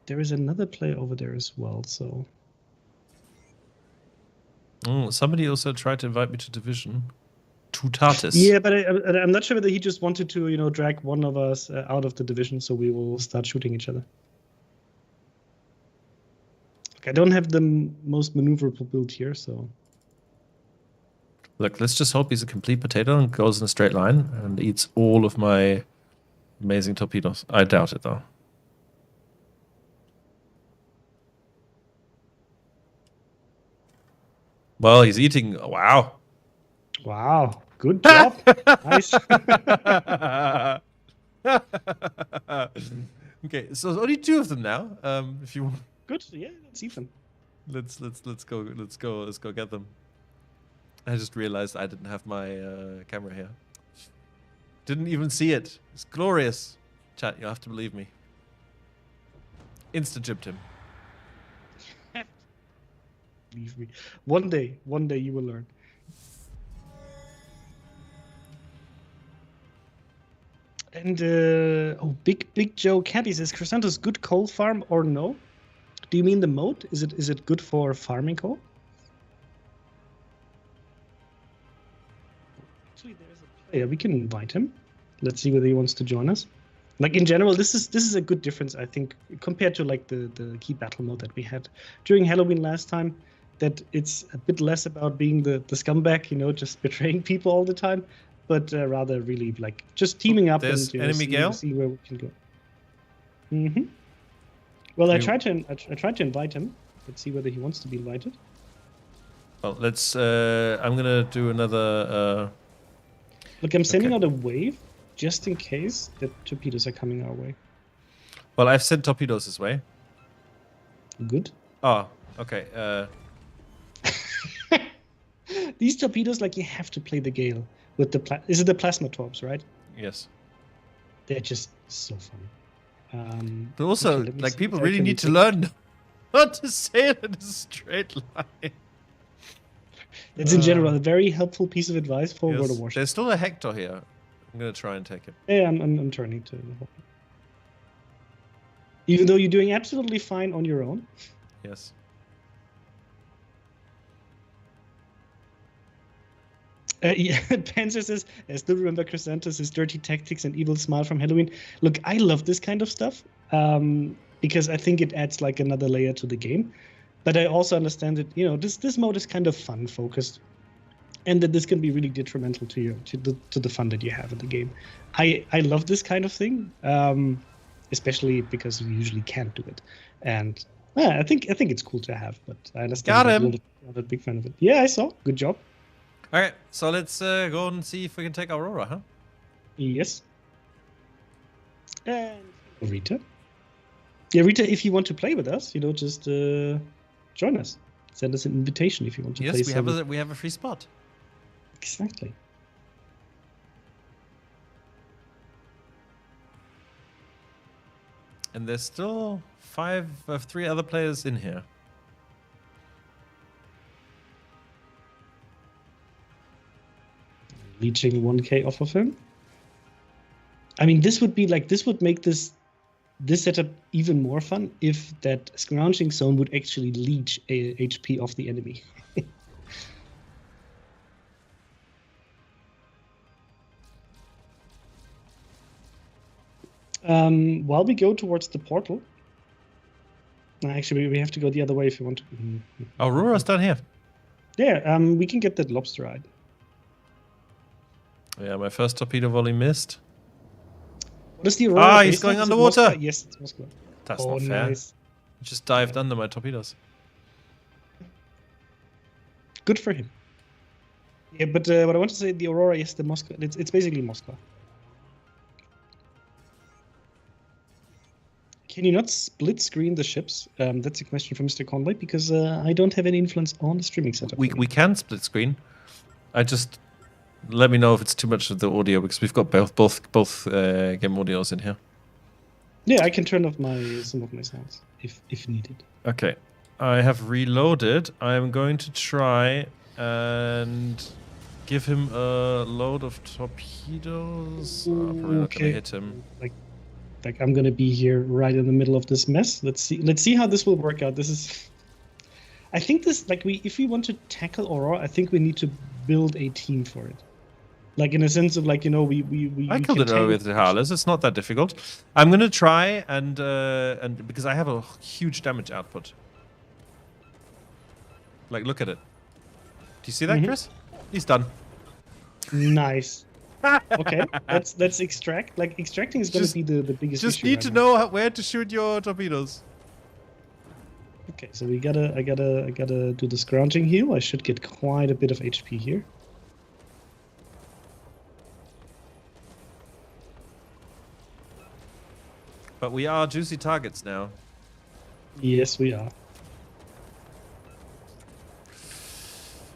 There is another player over there as well, so... Somebody also tried to invite me to Division. To Tartus. Yeah, but I'm not sure whether he just wanted to, drag one of us out of the division, so we will start shooting each other. Okay, I don't have the most maneuverable build here, so... Look, let's just hope he's a complete potato and goes in a straight line and eats all of my amazing torpedoes. I doubt it, though. Well, he's eating... Wow. Wow. Good job. Nice. Okay, so there's only 2 of them now. If you want... Good. Yeah, let's see them. Let's go get them. I just realized I didn't have my camera here. Didn't even see it. It's glorious. Chat, you have to believe me. Insta-gypped him. Believe me. One day you will learn. And Big Joe Caddy says, Crysantos good coal farm or no? Do you mean the mode? Is it good for farming coal? Actually, there's a player. We can invite him. Let's see whether he wants to join us. Like in general, this is a good difference, I think, compared to like the key battle mode that we had during Halloween last time. That it's a bit less about being the scumbag, just betraying people all the time, but rather really like just teaming up and see where we can go. Mm-hmm. Well, I tried to invite him. Let's see whether he wants to be invited. Well, let's. I'm gonna do another. Look, I'm sending out a wave just in case that torpedoes are coming our way. Well, I've sent torpedoes this way. Good. Oh, okay. These torpedoes, like you have to play the Gale with the is it the plasma torps, right? Yes. They're just so funny. But also, okay, like people really need to learn not to sail in a straight line. It's in general a very helpful piece of advice for World of Warships. There's still a Hector here. I'm gonna try and take it. Yeah, I'm turning to. Even though you're doing absolutely fine on your own. Yes. Yeah, Panzer says, I still remember Crysantos, his dirty tactics and evil smile from Halloween. Look, I love this kind of stuff because I think it adds like another layer to the game. But I also understand that, this mode is kind of fun focused and that this can be really detrimental to the fun that you have in the game. I love this kind of thing, especially because you usually can't do it. And I think it's cool to have, but I understand. Got him. I'm not a big fan of it. Yeah, I saw. Good job. All right, so let's go and see if we can take Aurora, huh? Yes. And Rita. Yeah, Rita, if you want to play with us, just join us. Send us an invitation if you want to play. Yes, we have a free spot. Exactly. And there's still 3 other players in here. Leeching 1k off of him. I mean, this would make this this setup even more fun if that scrounging zone would actually leech HP off the enemy. While we go towards the portal, actually, we have to go the other way if you want to. Aurora's down here. Yeah, we can get that lobster eye. Yeah, my first torpedo volley missed. What is the Aurora? Ah, he's going underwater. Moscow? Yes, it's Moscow. That's not fair. Nice. He just dived under my torpedoes. Good for him. Yeah, but what I want to say, the Aurora is the Moscow. It's basically Moscow. Can you not split screen the ships? That's a question from MrConway, because I don't have any influence on the streaming setup. We can split screen. I just let me know if it's too much of the audio, because we've got both game audios in here. Yeah, I can turn off some of my sounds if needed. Okay, I have reloaded. I am going to try and give him a load of torpedoes. I'm probably not gonna hit him. Like I'm gonna be here right in the middle of this mess. Let's see how this will work out. I think if we want to tackle Aurora, I think we need to build a team for it. Like in a sense of like, we I killed it earlier with the Harless. It's not that difficult. I'm gonna try and because I have a huge damage output. Like, look at it. Do you see that, Chris? He's done. Nice. Okay, let's extract. Like extracting is going to be the biggest issue. Just need to know where to shoot your torpedoes. Okay, so I gotta do the scrounging heal. I should get quite a bit of HP here. But we are juicy targets now. Yes, we are.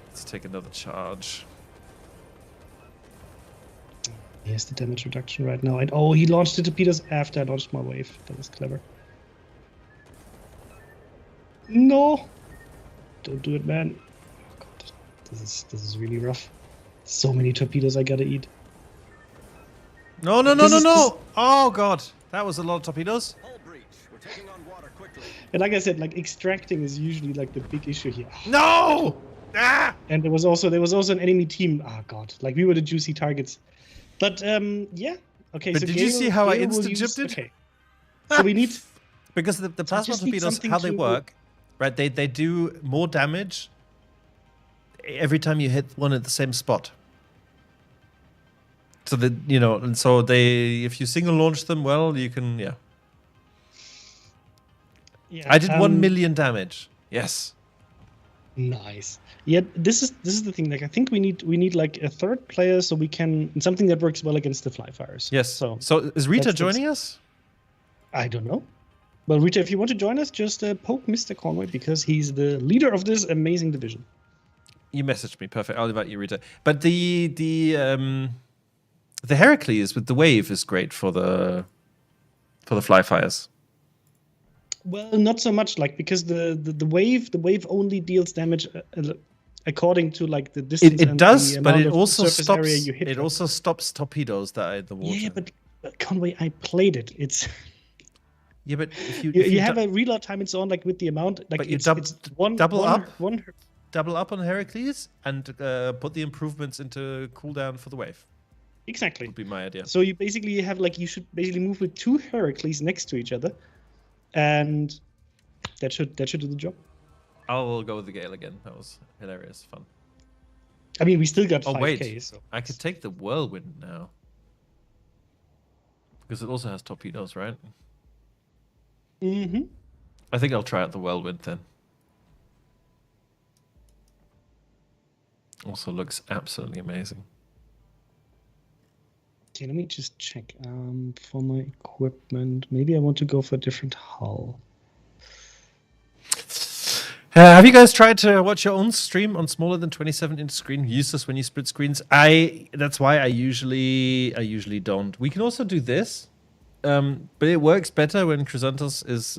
Let's take another charge. Here's the damage reduction right now. And oh, he launched the torpedoes after I launched my wave. That was clever. No! Don't do it, man. Oh god, this is really rough. So many torpedoes I gotta eat. No! Oh god, that was a lot of torpedoes. And like I said, like extracting is usually like the big issue here. No! Ah! And there was also an enemy team. Oh god, like we were the juicy targets. But yeah, okay. But so did you see how I instant-gypped it? Okay. So we need because the plasma torpedoes, how they work, right? They do more damage every time you hit one at the same spot. So that and so if you single launch them, well, you can Yeah, I did 1 million damage. Yes. Nice. Yeah, this is the thing. Like, I think we need like a third player so we can something that works well against the flyfires. Yes. So is Rita joining us? I don't know. Well, Rita, if you want to join us, just poke MrConway because he's the leader of this amazing division. You messaged me. Perfect. I'll invite you, Rita. But the Heracles with the wave is great for the flyfires. Well, not so much, like because the wave only deals damage according to like the distance. It does, and the but amount it of also surface stops. area you hit. It also stops torpedoes that are in the water. Yeah, but Conway, I played it. It's yeah, but if you have a reload time and so on, like with the amount, like but you it's double up on Heracles and put the improvements into cooldown for the wave. Exactly. Would be my idea. So you basically have like you should basically move with 2 Heracles next to each other. And that should do the job. I'll go with the Gale again. That was hilarious fun. I mean, we still got 5K. Wait, so. I could take the Whirlwind now. Because it also has torpedoes, right? Mm-hmm. I think I'll try out the Whirlwind then. Also looks absolutely amazing. Okay, let me just check for my equipment. Maybe I want to go for a different hull. Have you guys tried to watch your own stream on smaller than 27-inch screen? Use this when you split screens. That's why I usually don't. We can also do this, but it works better when Crysantos is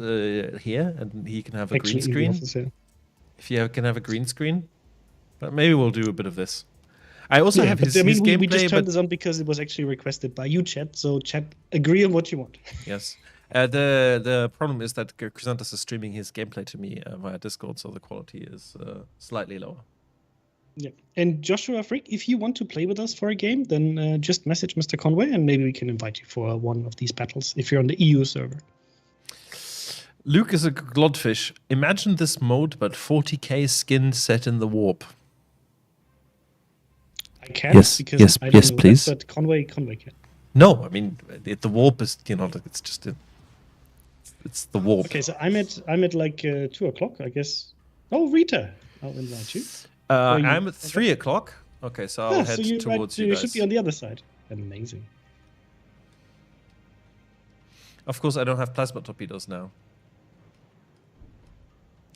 here and he can have a green screen. If you can have a green screen, but maybe we'll do a bit of this. I also have his gameplay. We just turned this on because it was actually requested by you, chat. So chat, agree on what you want. Yes. The problem is that Crysantos is streaming his gameplay to me via Discord, so the quality is slightly lower. Yeah. And Joshua Frick, if you want to play with us for a game, then just message Mr. Conway and maybe we can invite you for one of these battles if you're on the EU server. Luke is a glodfish. Imagine this mode, but 40k skin set in the warp. I can't Yes, I don't know please. that, but Conway can. No, I mean the warp is it's just it's the warp. Okay, so I'm at like 2 o'clock, I guess. Oh, Rita, I'll invite you. I'm at 3 o'clock. Okay, so I'll head towards you guys. You should be on the other side. Amazing. Of course, I don't have plasma torpedoes now.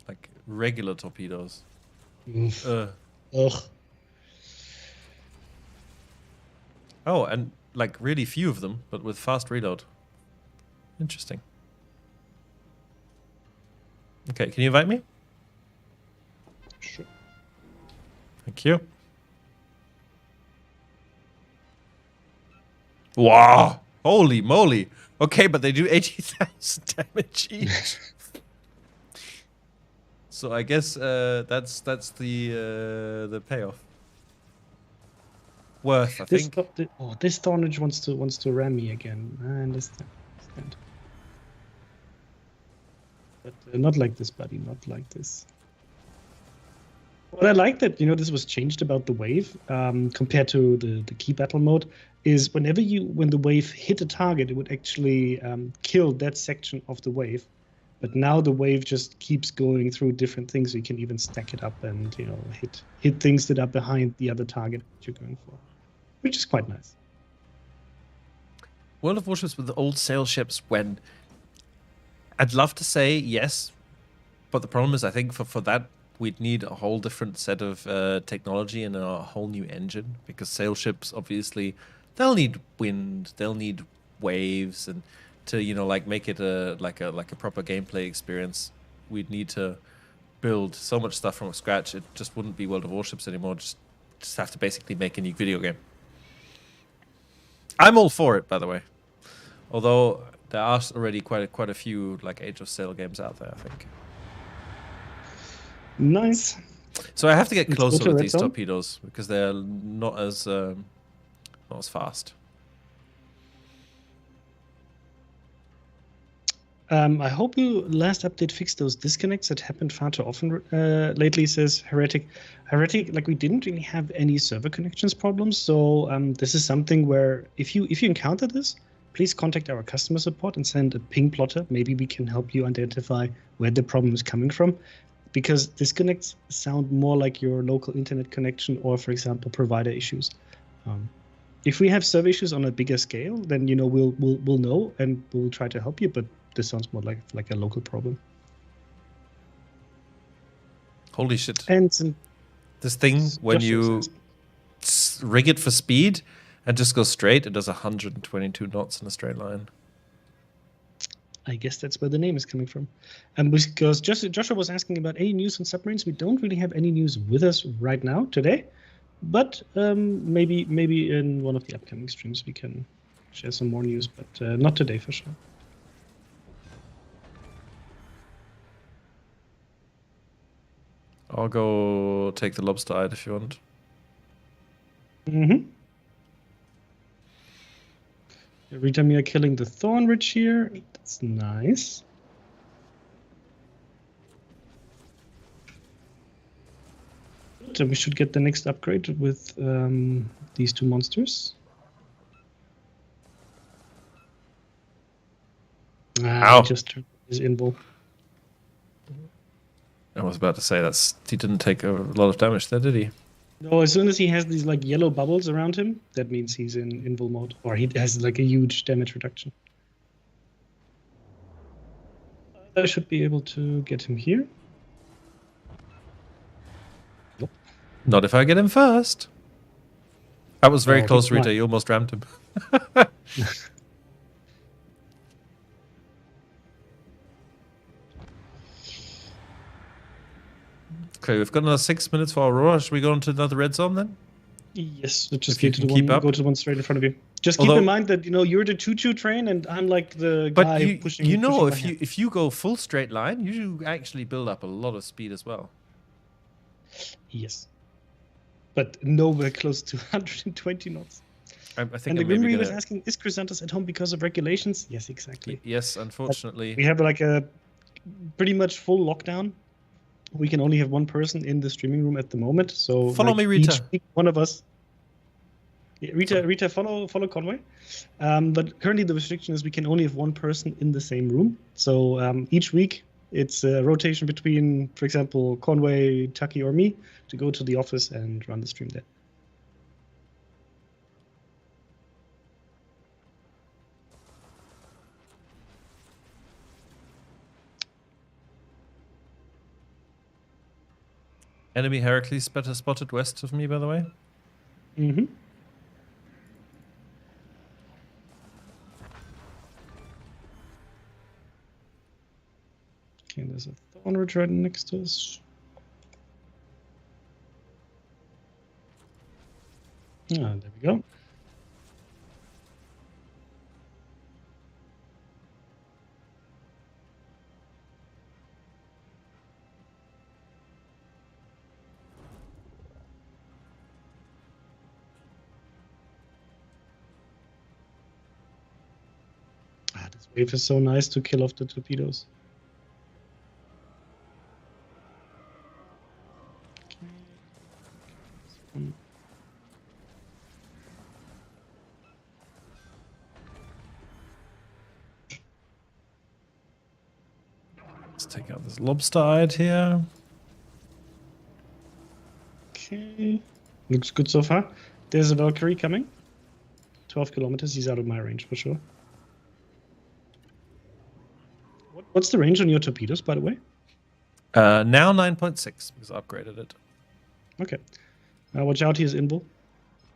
Like regular torpedoes. Ugh. Oh, and like really few of them, but with fast reload. Interesting. Okay, can you invite me? Sure. Thank you. Wow! Holy moly! Okay, but they do 80,000 damage each. So I guess that's the payoff. Worth, I think. This Thornage wants to ram me again. I understand. But not like this, buddy. Not like this. What I like that this was changed about the wave compared to the key battle mode is when the wave hit a target, it would actually kill that section of the wave. But now the wave just keeps going through different things. So you can even stack it up and hit things that are behind the other target that you're going for, which is quite nice. World of Warships with the old sail ships, when I'd love to say yes, but the problem is I think for that we'd need a whole different set of technology and a whole new engine, because sail ships obviously they'll need wind, they'll need waves, and to make it like a proper gameplay experience, we'd need to build so much stuff from scratch. It just wouldn't be World of Warships anymore. Just have to basically make a new video game. I'm all for it, by the way. Although there are already quite a few like Age of Sail games out there, I think. Nice. So I have to get closer with these torpedoes because they're not as fast. I hope you last update fixed those disconnects that happened far too often lately, says Heretic. Heretic, like we didn't really have any server connections problems, so this is something where if you encounter this, please contact our customer support and send a ping plotter. Maybe we can help you identify where the problem is coming from, because disconnects sound more like your local internet connection or, for example, provider issues. If we have server issues on a bigger scale, then we'll know and we'll try to help you. But this sounds more like a local problem. Holy shit! And this thing, when you rig it for speed and just go straight, it does 122 knots in a straight line. I guess that's where the name is coming from. And because Joshua was asking about any news on submarines, we don't really have any news with us right now today, but maybe in one of the upcoming streams we can share some more news, but not today for sure. I'll go take the lobster eye if you want. Mm-hmm. Every time you're killing the Thornridge here, that's nice. So we should get the next upgrade with these two monsters. I just turned his invul. I was about to say he didn't take a lot of damage there, did he? No, as soon as he has these like yellow bubbles around him, that means he's in invul mode, or he has like a huge damage reduction. I should be able to get him here. Nope. Not if I get him first. I was very close, Rita. You almost rammed him. Okay, we've got another 6 minutes for Aurora. Should we go into another red zone then? Yes, just If you go to can the keep one, up. go to the one straight in front of you. Just keep in mind that you're the choo-choo train, and I'm like the But guy pushing. you know, pushing if you go full straight line, you actually build up a lot of speed as well. Yes, but nowhere close to 120 knots. I think. And the Grim Reaper was asking, is Crysantos at home because of regulations? Yes, exactly. Yes, unfortunately. But we have like a pretty much full lockdown. We can only have one person in the streaming room at the moment. So follow me, Rita. Each week, one of us. Yeah, Rita, follow Conway. But currently the restriction is we can only have one person in the same room. So each week it's a rotation between, for example, Conway, Tucky, or me to go to the office and run the stream there. Enemy Heracles better spotted west of me, by the way. Mm-hmm. Okay, there's a Thorn Ridge right next to us. Ah, there we go. This wave is so nice to kill off the torpedoes. Okay. Let's take out this lobster-eyed here. Okay. Looks good so far. There's a Valkyrie coming. 12 kilometers. He's out of my range for sure. What's the range on your torpedoes, by the way? Now 9.6 because I upgraded it. Okay. Watch out, he's invul.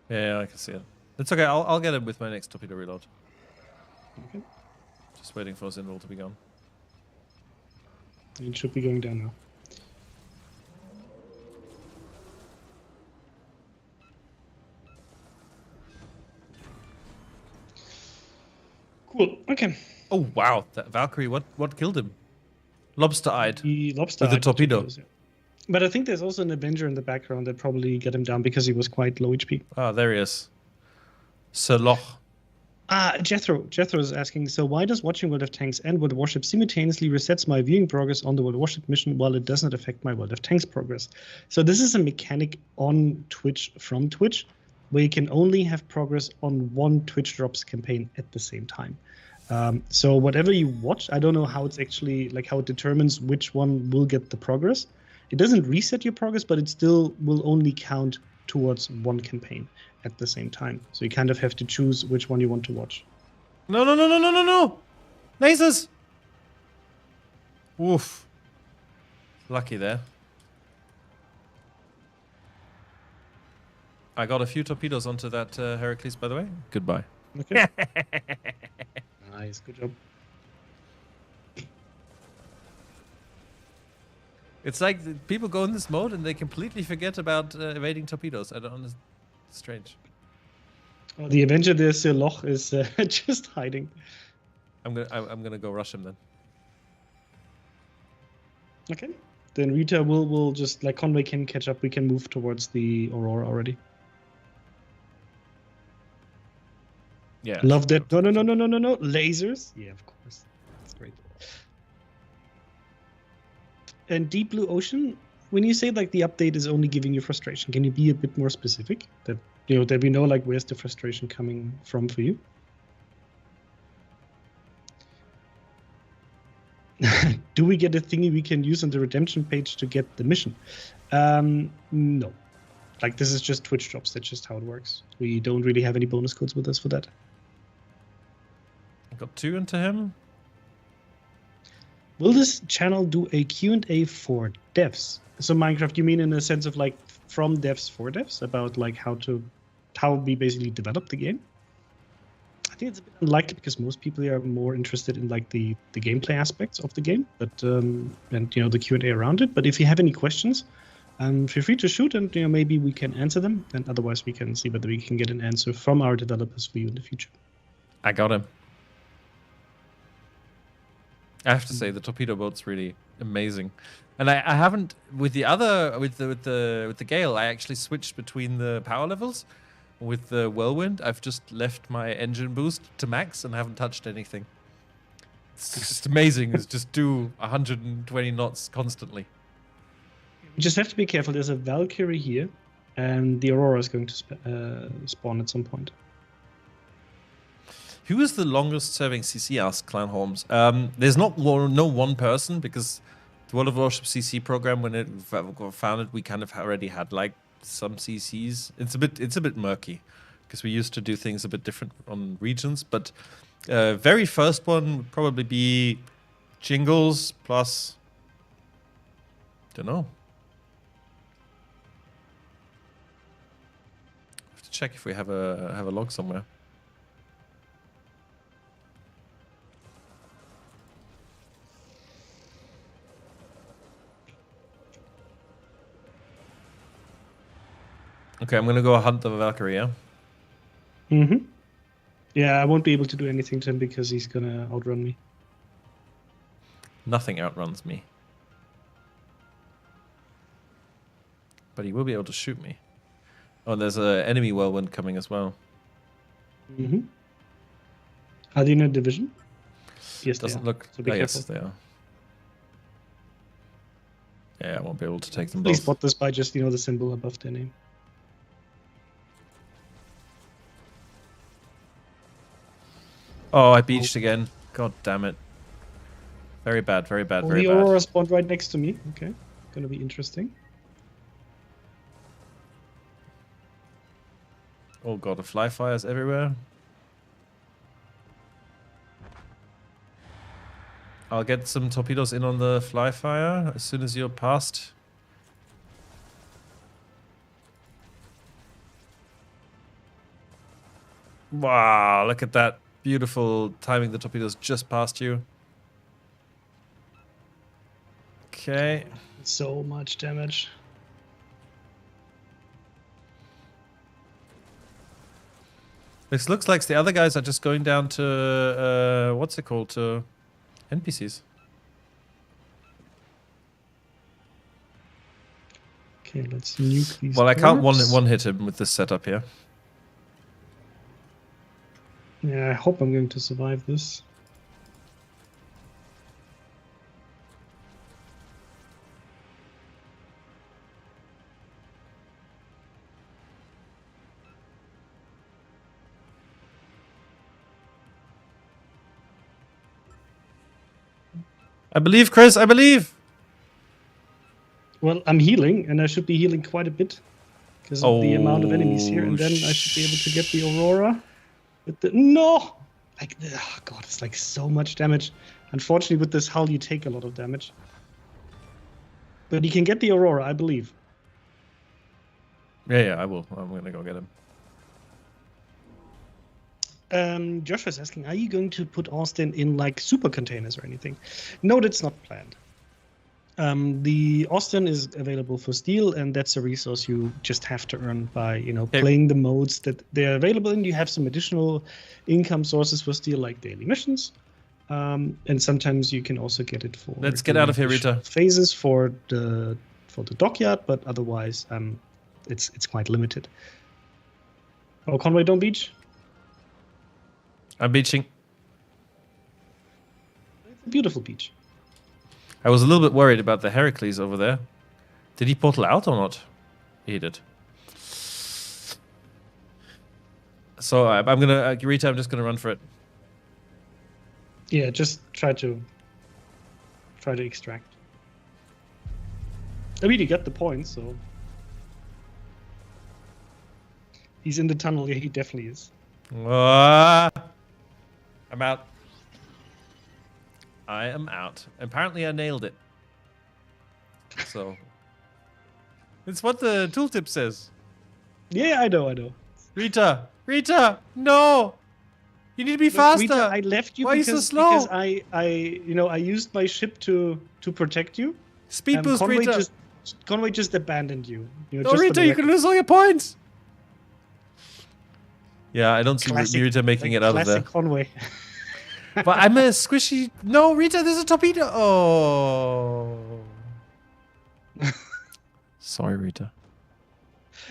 Yeah, I can see it. It's okay. I'll get it with my next torpedo reload. Okay. Just waiting for his invul to be gone. It should be going down now. Cool. Okay. Oh wow, that Valkyrie! What killed him? Lobster-eyed. The lobster with the torpedo. torpedoes, yeah. But I think there's also an Avenger in the background that probably got him down because he was quite low HP. Ah, there he is. Sir Loch. Jethro is asking, so why does watching World of Tanks and World of Warships simultaneously resets my viewing progress on the World of Warship mission while it does not affect my World of Tanks progress? So this is a mechanic on Twitch from Twitch where you can only have progress on one Twitch Drops campaign at the same time. So whatever you watch, I don't know how it's actually, like how it determines which one will get the progress. It doesn't reset your progress, but it still will only count towards one campaign at the same time. So you kind of have to choose which one you want to watch. No. Lasers! Oof. Lucky there. I got a few torpedoes onto that Heracles, by the way. Goodbye. Okay. Nice, good job. It's like people go in this mode and they completely forget about evading torpedoes. I don't understand. It's strange. Oh, the Avenger there, Sir Loch, is just hiding. I'm gonna go rush him then. Okay. Then Rita will just, like, Conway can catch up. We can move towards the Aurora already. Yeah. Love that. No. Lasers. Yeah, of course. That's great. And Deep Blue Ocean, when you say like the update is only giving you frustration, can you be a bit more specific? That we know like where's the frustration coming from for you? Do we get a thingy we can use on the redemption page to get the mission? No. Like, this is just Twitch Drops. That's just how it works. We don't really have any bonus codes with us for that. I got 2 into him. Will this channel do a Q&A for devs? So Minecraft, you mean in a sense of like from devs for devs about like how we basically develop the game? I think it's a bit unlikely because most people are more interested in like the gameplay aspects of the game, but and the Q&A around it. But if you have any questions, Feel free to shoot, and maybe we can answer them, and otherwise we can see whether we can get an answer from our developers for you in the future. I got him. I have to say the torpedo boat's really amazing, and I haven't with the other with the Gale. I actually switched between the power levels. With the Whirlwind, I've just left my engine boost to max and haven't touched anything. It's just amazing. It's just do 120 knots constantly. You just have to be careful. There's a Valkyrie here, and the Aurora is going to spawn at some point. Who is the longest serving CC? Asked Clan Holmes. There's no one person, because the World of Warships CC program, when it got founded, we kind of already had like some CCs. It's a bit murky because we used to do things a bit different on regions. But very first one would probably be Jingles plus. Don't know. Have to check if we have a log somewhere. Okay, I'm gonna go hunt the Valkyrie, yeah? Mm-hmm. Yeah, I won't be able to do anything to him because he's gonna outrun me. Nothing outruns me. But he will be able to shoot me. Oh, there's an enemy whirlwind coming as well. Mm-hmm. Are they in a division? Yes, Doesn't they are. look... So be yes, careful. they are. Yeah, I won't be able to take them Please both. spot this by just, the symbol above their name. Oh, I beached again. God damn it. Very bad, very bad, very the bad. Aurora spawned right next to me. Okay, gonna be interesting. Oh god, the fly fires everywhere. I'll get some torpedoes in on the fly fire as soon as you're past. Wow, look at that. Beautiful timing, the torpedoes just past you. Okay. So much damage. This looks like the other guys are just going down to, what's it called, to NPCs. Okay, let's nuke these. Well, I can't orbs. one hit him with this setup here. Yeah, I hope I'm going to survive this. I believe, Chris, I believe! Well, I'm healing, and I should be healing quite a bit because of the amount of enemies here, and then I should be able to get the Aurora. With the no, like, oh god, it's like so much damage. Unfortunately, with this hull, you take a lot of damage. But you can get the Aurora, I believe. Yeah, I will. I'm gonna go get him. Joshua's asking, are you going to put Austin in like super containers or anything? No, that's not planned. The Austin is available for steel, and that's a resource you just have to earn by playing the modes that they're available in. You have some additional income sources for steel, like daily missions, and sometimes you can also get it for. Let's get out of here, Rita. Phases for the dockyard, but otherwise, it's quite limited. Oh, Conway, don't beach. I'm beaching. It's a beautiful beach. I was a little bit worried about the Heracles over there. Did he portal out or not? He did. So I'm gonna, Rita, I'm just gonna run for it. Yeah, just try to extract. I mean, you get the points, so he's in the tunnel. Yeah, he definitely is. I'm out. I am out. Apparently I nailed it. So it's what the tooltip says. Yeah, I know. Rita, no! You need to be faster. Rita, I left you Why because, are you so slow? because I used my ship to protect you. Speed boost, Conway Rita. Conway just abandoned you. No, just for Rita, the you can record. lose all your points. Yeah, I don't see Classic, Rita making it out of there. Classic Conway. But I'm a squishy. No, Rita, there's a torpedo. Oh. Sorry, Rita.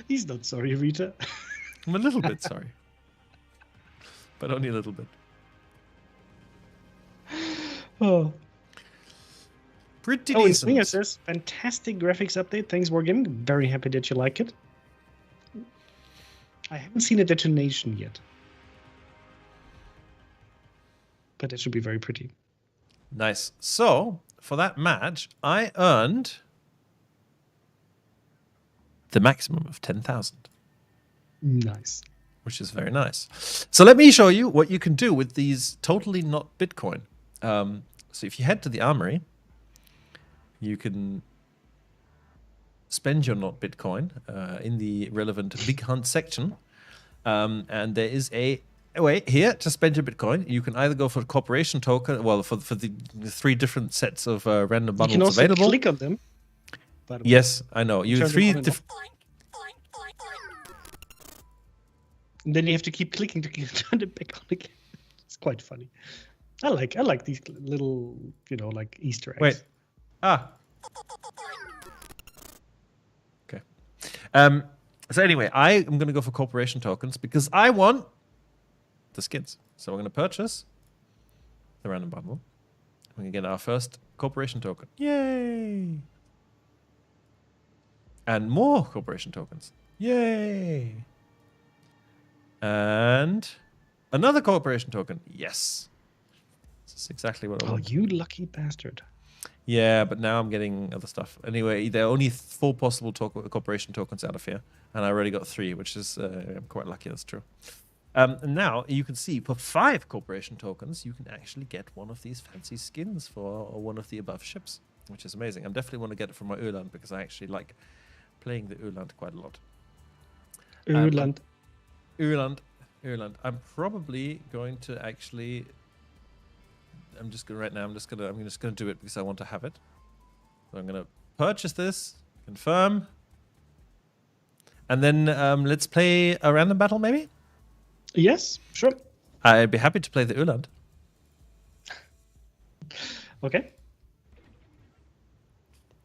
He's not sorry, Rita. I'm a little bit sorry. But only a little bit. Oh. Pretty and decent. Swinger says, fantastic graphics update. Thanks, Wargaming. Very happy that you like it. I haven't seen a detonation yet. But it should be very pretty. Nice. So, for that match, I earned the maximum of 10,000. Nice. Which is very nice. So let me show you what you can do with these totally not Bitcoin. So if you head to the armory, you can spend your not Bitcoin in the relevant Big Hunt section. And there is a way here to spend your Bitcoin. You can either go for the corporation token, well, for the 3 different sets of random bundles you can also available. click on them. Yes, I know. You have 3 different. And then you have to keep clicking to turn it back on again. It's quite funny. I like these little, like Easter eggs. Wait. Okay. So anyway, I am going to go for corporation tokens because I want the skins. So we're going to purchase the random bundle. We're going to get our first corporation token. Yay! And more corporation tokens. Yay! And another corporation token. Yes. This is exactly what I want. Oh, you lucky bastard. Yeah, but now I'm getting other stuff. Anyway, there are only 4 possible corporation tokens out of here. And I already got 3, which is I'm quite lucky, that's true. And now you can see for 5 corporation tokens, you can actually get one of these fancy skins for one of the above ships, which is amazing. I definitely want to get it for my Öland because I actually like playing the Öland quite a lot. Öland. I'm probably going to actually. I'm just gonna do it because I want to have it. So I'm gonna purchase this, confirm, and then let's play a random battle, maybe. Yes, sure. I'd be happy to play the Öland. Okay.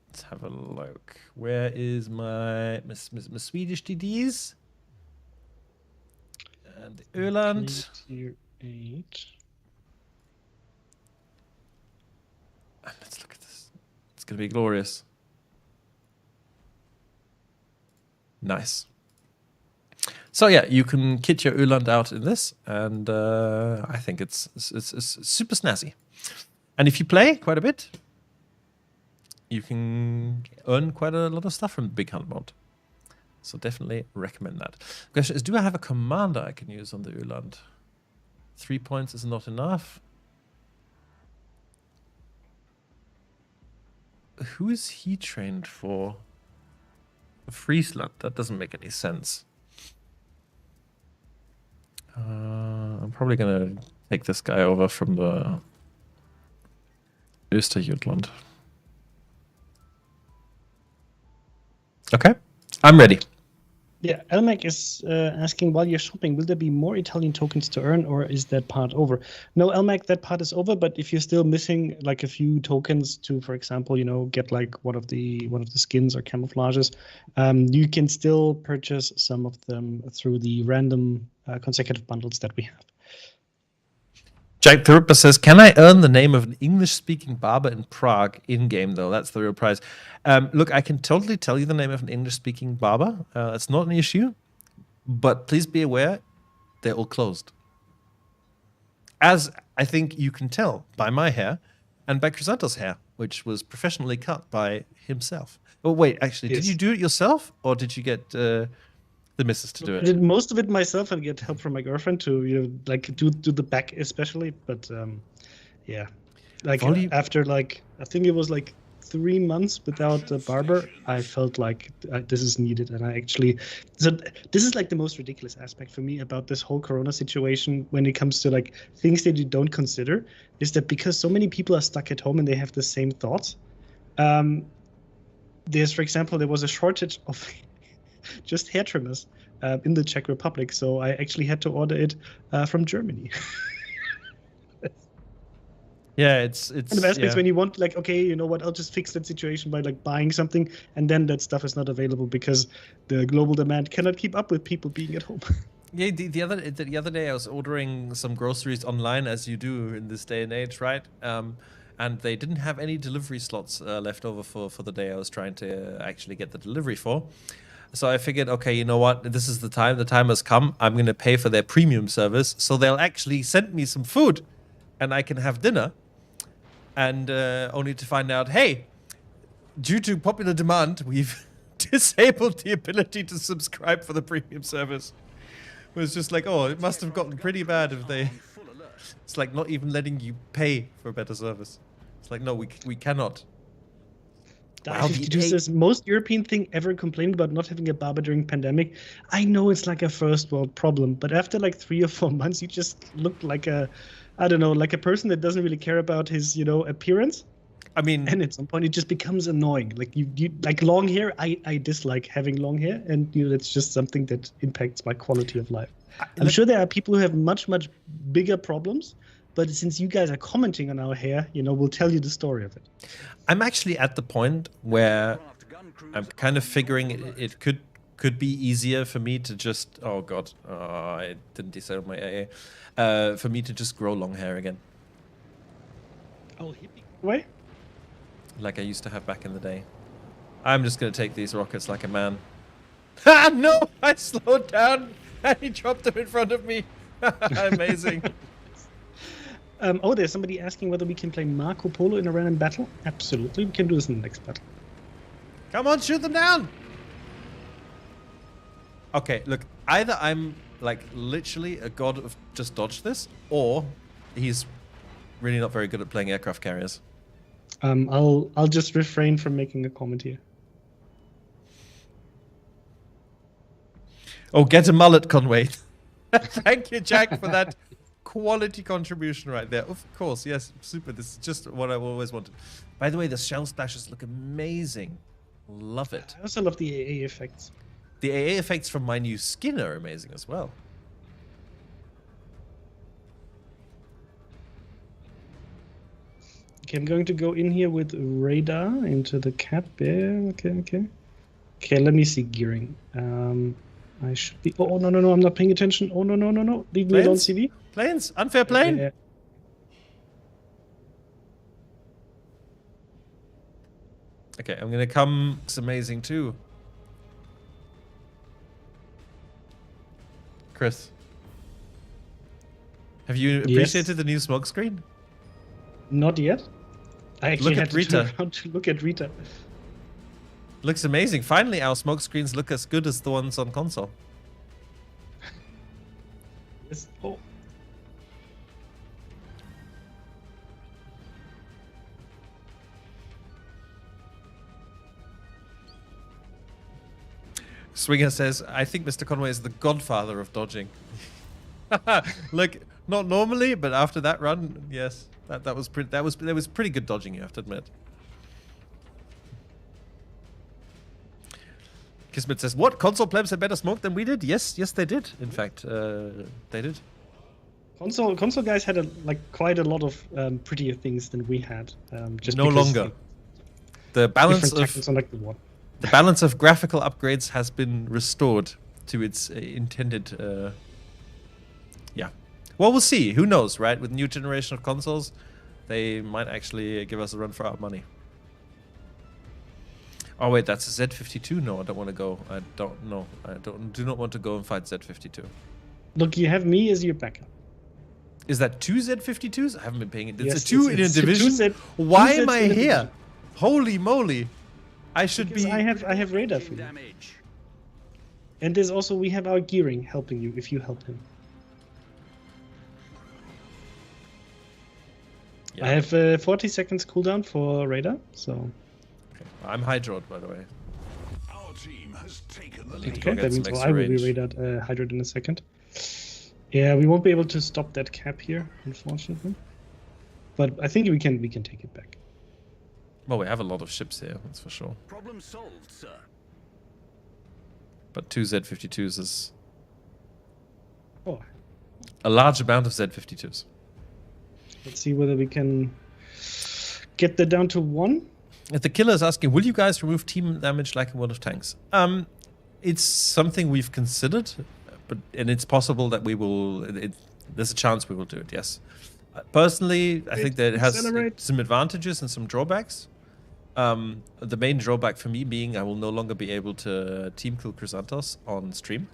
Let's have a look. Where is my Swedish DDs? And the Öland. Tier 8. And let's look at this. It's going to be glorious. Nice. So yeah, you can kit your Öland out in this, and I think it's super snazzy. And if you play quite a bit, you can earn quite a lot of stuff from Big Hunt mod. So definitely recommend that. The question is, do I have a commander I can use on the Öland? 3 points is not enough. Who is he trained for? Friesland? That doesn't make any sense. I'm probably going to take this guy over from the Österjutland. Okay, I'm ready. Yeah, Elmac is asking, while you're shopping, will there be more Italian tokens to earn, or is that part over? No, Elmac, that part is over. But if you're still missing like a few tokens to, for example, get like one of the skins or camouflages, you can still purchase some of them through the random consecutive bundles that we have. Jack the Ripper says, can I earn the name of an English-speaking barber in Prague in-game, though? That's the real prize. Look, I can totally tell you the name of an English-speaking barber. It's not an issue. But please be aware, they're all closed. As I think you can tell by my hair and by Crysantos' hair, which was professionally cut by himself. Oh, wait, actually, Yes. Did you do it yourself? Or did you get the missus to do I it? did most of it myself and get help from my girlfriend to do the back especially. But yeah, like after like I think it was like 3 months without a barber, I felt like this is needed. And I actually, so this is like the most ridiculous aspect for me about this whole Corona situation when it comes to like things that you don't consider, is that because so many people are stuck at home and they have the same thoughts, there's, for example, there was a shortage of just hair trimmers in the Czech Republic, so I actually had to order it from Germany. Yeah, it's And the best is yeah. when you want, like, okay, you know what, I'll just fix that situation by like buying something, and then that stuff is not available because the global demand cannot keep up with people being at home. Yeah, the other day I was ordering some groceries online, as you do in this day and age, right? And they didn't have any delivery slots left over for the day I was trying to actually get the delivery for. So I figured, okay, you know what? This is the time. The time has come. I'm going to pay for their premium service, so they'll actually send me some food, and I can have dinner. And only to find out, hey, due to popular demand, we've disabled the ability to subscribe for the premium service. It was just like, oh, it must have gotten pretty bad if they... It's like not even letting you pay for a better service. It's like, no, we cannot. Wow, this is most European thing ever complaining about not having a barber during pandemic. I know it's like a first world problem, but after like 3 or 4 months, you just look like a, I don't know, like a person that doesn't really care about his, you know, appearance. I mean, and at some point it just becomes annoying. Like you like long hair. I dislike having long hair, and you know that's just something that impacts my quality of life. I'm sure there are people who have much bigger problems, but since you guys are commenting on our hair, you know, we'll tell you the story of it. I'm actually at the point where I'm kind of figuring it could be easier for me to just, oh god, I didn't disable my AA, for me to just grow long hair again. Oh, hippie way? Like I used to have back in the day. I'm just going to take these rockets like a man. Ah, no! I slowed down and he dropped them in front of me. Amazing. Oh, there's somebody asking whether we can play Marco Polo in a random battle. Absolutely, we can do this in the next battle. Come on, shoot them down! Okay, look, either I'm like literally a god of just dodge this, or he's really not very good at playing aircraft carriers. I'll just refrain from making a comment here. Oh, get a mullet, Conway. Thank you, Jack, for that quality contribution right there. Of course, yes, super. This is just what I've always wanted. By the way, the shell splashes look amazing. Love it. I also love the AA effects. The AA effects from my new skin are amazing as well. Okay, I'm going to go in here with radar into the cap. Yeah, okay. Okay, let me see gearing. I should be... Oh, no, I'm not paying attention. Oh, no. Leave me alone, CV. Planes? Unfair plane? Yeah. Okay, I'm gonna come. It's amazing too. Chris, have you appreciated the new smoke screen? Not yet. I actually had to Rita. turn around to look at Rita. Looks amazing. Finally, our smoke screens look as good as the ones on console. Yes. Oh. Swinger says, I think Mr. Conway is the godfather of dodging. Look, not normally, but after that run, yes. That was pretty good dodging, you have to admit. Kismet says, what? Console plebs had better smoke than we did? Yes, they did. In fact, they did. Console guys had quite a lot of prettier things than we had. Just no longer. The balance of graphical upgrades has been restored to its intended. Yeah. Well, we'll see. Who knows, right? With new generation of consoles, they might actually give us a run for our money. Oh wait, that's a Z52. No, I don't want to go. I don't know. Do not want to go and fight Z52. Look, you have me as your backup. Is that 2 Z52s? I haven't been paying it. It's yes, a 2 in a division. Why am I here? Holy moly! I should because be. I have radar for you. And there's also we have our gearing helping you if you help him. Yeah. I have 40 seconds cooldown for radar, so. Okay. I'm hydroed, by the way. Our team has taken the lead. Okay, that means I will be radar hydroed in a second. Yeah, we won't be able to stop that cap here, unfortunately. But I think we can take it back. Well, we have a lot of ships here, that's for sure. Problem solved, sir. But 2 Z-52s is Oh, a large amount of Z-52s. let's see whether we can get that down to 1. If the killer is asking, will you guys remove team damage like in World of Tanks? It's something we've considered, and it's possible that we will. There's a chance we will do it. Yes. Personally, I think that it has some advantages and some drawbacks. The main drawback for me being I will no longer be able to team kill Crysantos on stream,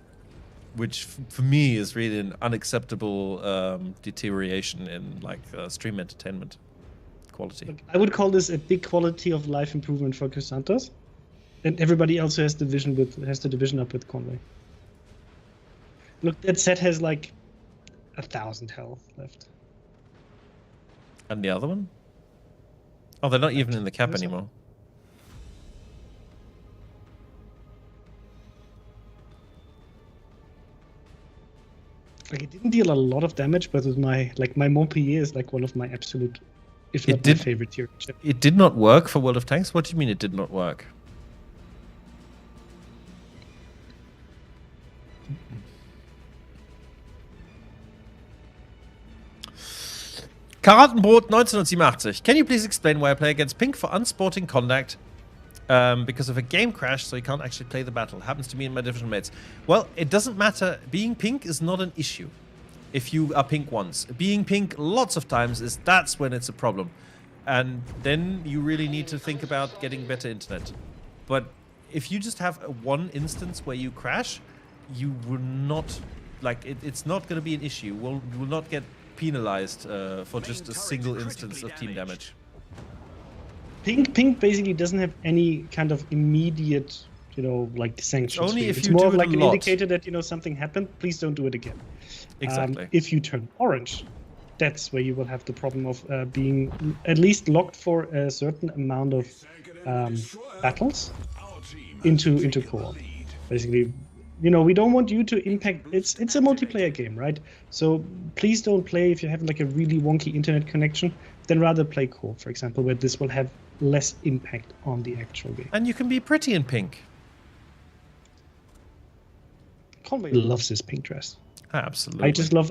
which for me is really an unacceptable deterioration in like stream entertainment quality. Look, I would call this a big quality of life improvement for Crysantos, and everybody else who has the division up with Conway. Look, that set has like 1,000 health left. And the other one? Oh, they're not even in the cap anymore. Like, it didn't deal a lot of damage, but with my Montpellier is like one of my absolute, if not my favorite tier ship. It did not work for World of Tanks? What do you mean it did not work? Karatenbrot 1987. Can you please explain why I play against Pink for unsporting conduct because of a game crash, so you can't actually play the battle? Happens to me and my division mates. Well, it doesn't matter. Being Pink is not an issue if you are Pink once. Being Pink lots of times that's when it's a problem. And then you really need to think about getting better internet. But if you just have one instance where you crash, you will not, like, it's not going to be an issue. You will not get penalized for just a single instance of team damage. Pink basically doesn't have any kind of immediate, like sanctions. Only if it's you more do of it like a an lot. indicator that something happened. Please don't do it again. Exactly. If you turn orange, that's where you will have the problem of being at least locked for a certain amount of battles into co-op. Basically, we don't want you to impact. It's a multiplayer game, right? So please don't play if you have like a really wonky internet connection. Then rather play co-op, for example, where this will have less impact on the actual game. And you can be pretty in pink. Conway loves his pink dress. Absolutely.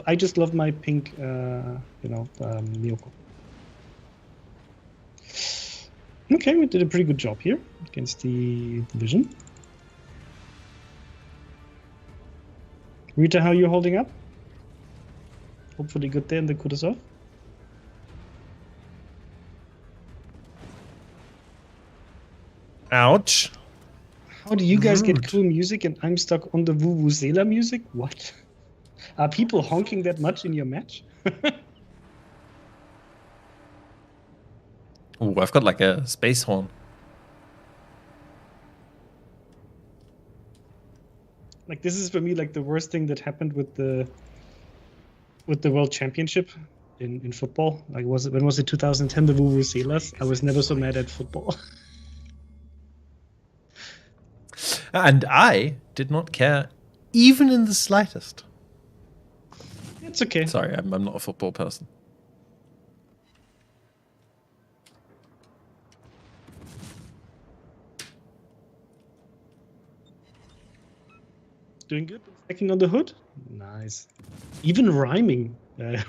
I just love my pink, Miyoko. Okay, we did a pretty good job here against the division. Rita, how are you holding up? Hopefully good there in the Kutuzov. Ouch. How do you guys Rude. get cool music and I'm stuck on the Vuvuzela music? What? Are people honking that much in your match? Ooh, I've got like a space horn. Like, this is for me like the worst thing that happened with the World Championship in football. Like, when was it 2010, the Vuvuzelas? I was never so mad at football. And I did not care even in the slightest. It's okay. Sorry, I'm not a football person. Doing good. Stacking on the hood. Nice. Even rhyming. I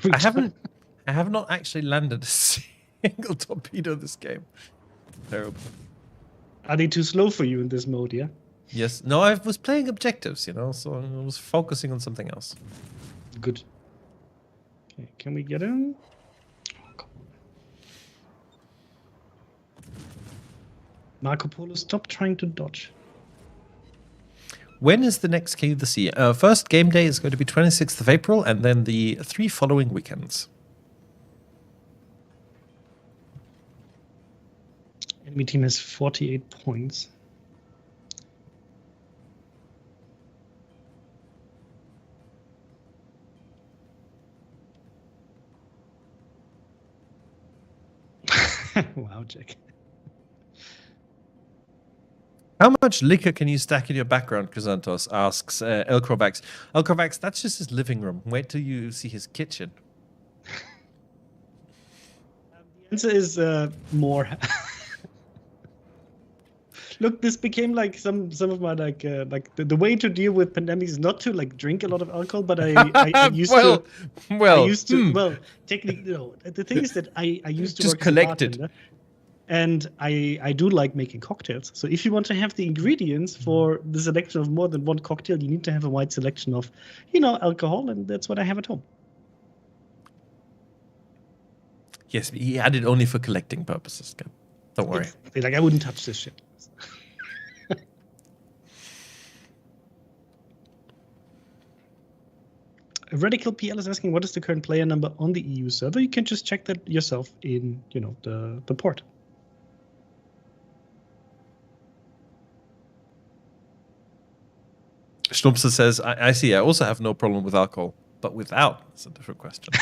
have not actually landed a single torpedo this game. Terrible. Are they too slow for you in this mode? Yeah. Yes. No, I was playing objectives, so I was focusing on something else. Good. Okay, can we get him? Oh, come on. Marco Polo, stop trying to dodge. When is the next King of the Sea? First game day is going to be 26th of April, and then the 3 following weekends. Enemy team has 48 points. Wow, Jack. How much liquor can you stack in your background, Crysantos asks Elcrovax. Elcrovax, that's just his living room. Wait till you see his kitchen. The answer is more. Look, this became like some of my like the way to deal with pandemics is not to like drink a lot of alcohol, but I used to. I used to. Well, technically, no. The thing is that I used to Just work as a collect it. bartender, and I do like making cocktails. So if you want to have the ingredients for the selection of more than one cocktail, you need to have a wide selection of, alcohol, and that's what I have at home. Yes, he had it only for collecting purposes. Don't worry. Like I wouldn't touch this shit. Radical PL is asking, what is the current player number on the EU server? You can just check that yourself in, the port. Schnumpster says, I see. I also have no problem with alcohol, but without, it's a different question.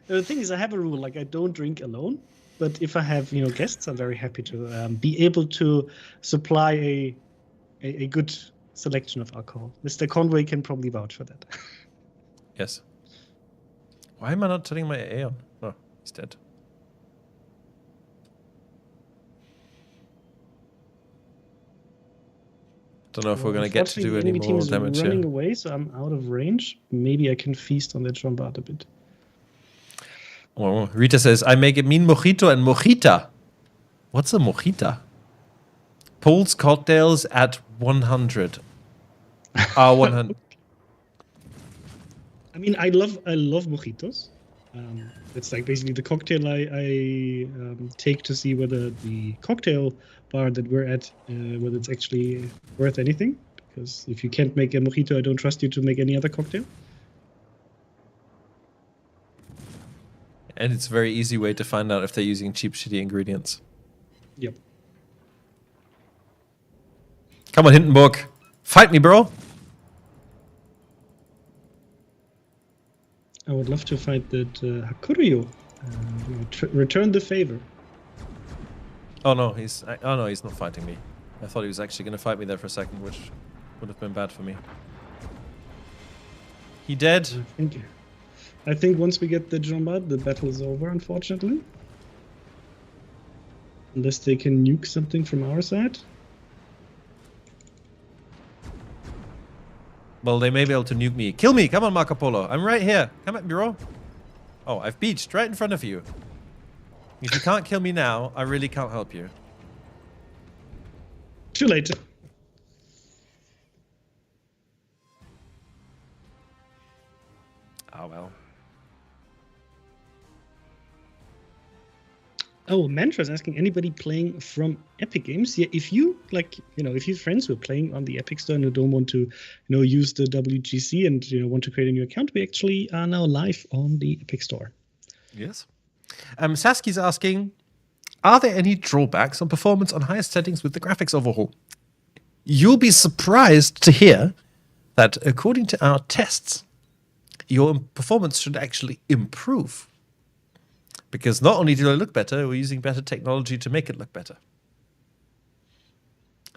The thing is, I have a rule, like I don't drink alone, but if I have, guests, I'm very happy to be able to supply a good selection of alcohol. Mr. Conway can probably vouch for that. Yes. Why am I not turning my AA on? Oh, he's dead. Don't know if we're going to get to do any more damage here. Running away, so I'm out of range. Maybe I can feast on that Trombard a bit. Oh, Rita says, I make a mean mojito and mojita. What's a mojita? Paul's cocktails at 100. 100. I mean, I love mojitos. It's like basically the cocktail I take to see whether the cocktail bar that we're at, whether it's actually worth anything. Because if you can't make a mojito, I don't trust you to make any other cocktail. And it's a very easy way to find out if they're using cheap, shitty ingredients. Yep. Come on, Hindenburg. Fight me, bro. I would love to fight that Hakuryu. Return the favor. Oh no, he's not fighting me. I thought he was actually going to fight me there for a second, which would have been bad for me. He dead? I think once we get the Jomad, the battle is over, unfortunately. Unless they can nuke something from our side. Well, they may be able to nuke me. Kill me! Come on, Marco Polo. I'm right here. Come at me, bro. Oh, I've beached right in front of you. If you can't kill me now, I really can't help you. Too late. Oh, well. Oh, Mantra is asking, anybody playing from Epic Games? Yeah, if you if you have friends who are playing on the Epic Store and who don't want to, use the WGC and want to create a new account, we actually are now live on the Epic Store. Yes. Saski's asking, are there any drawbacks on performance on highest settings with the graphics overhaul? You'll be surprised to hear that according to our tests, your performance should actually improve. Because not only do they look better, we're using better technology to make it look better.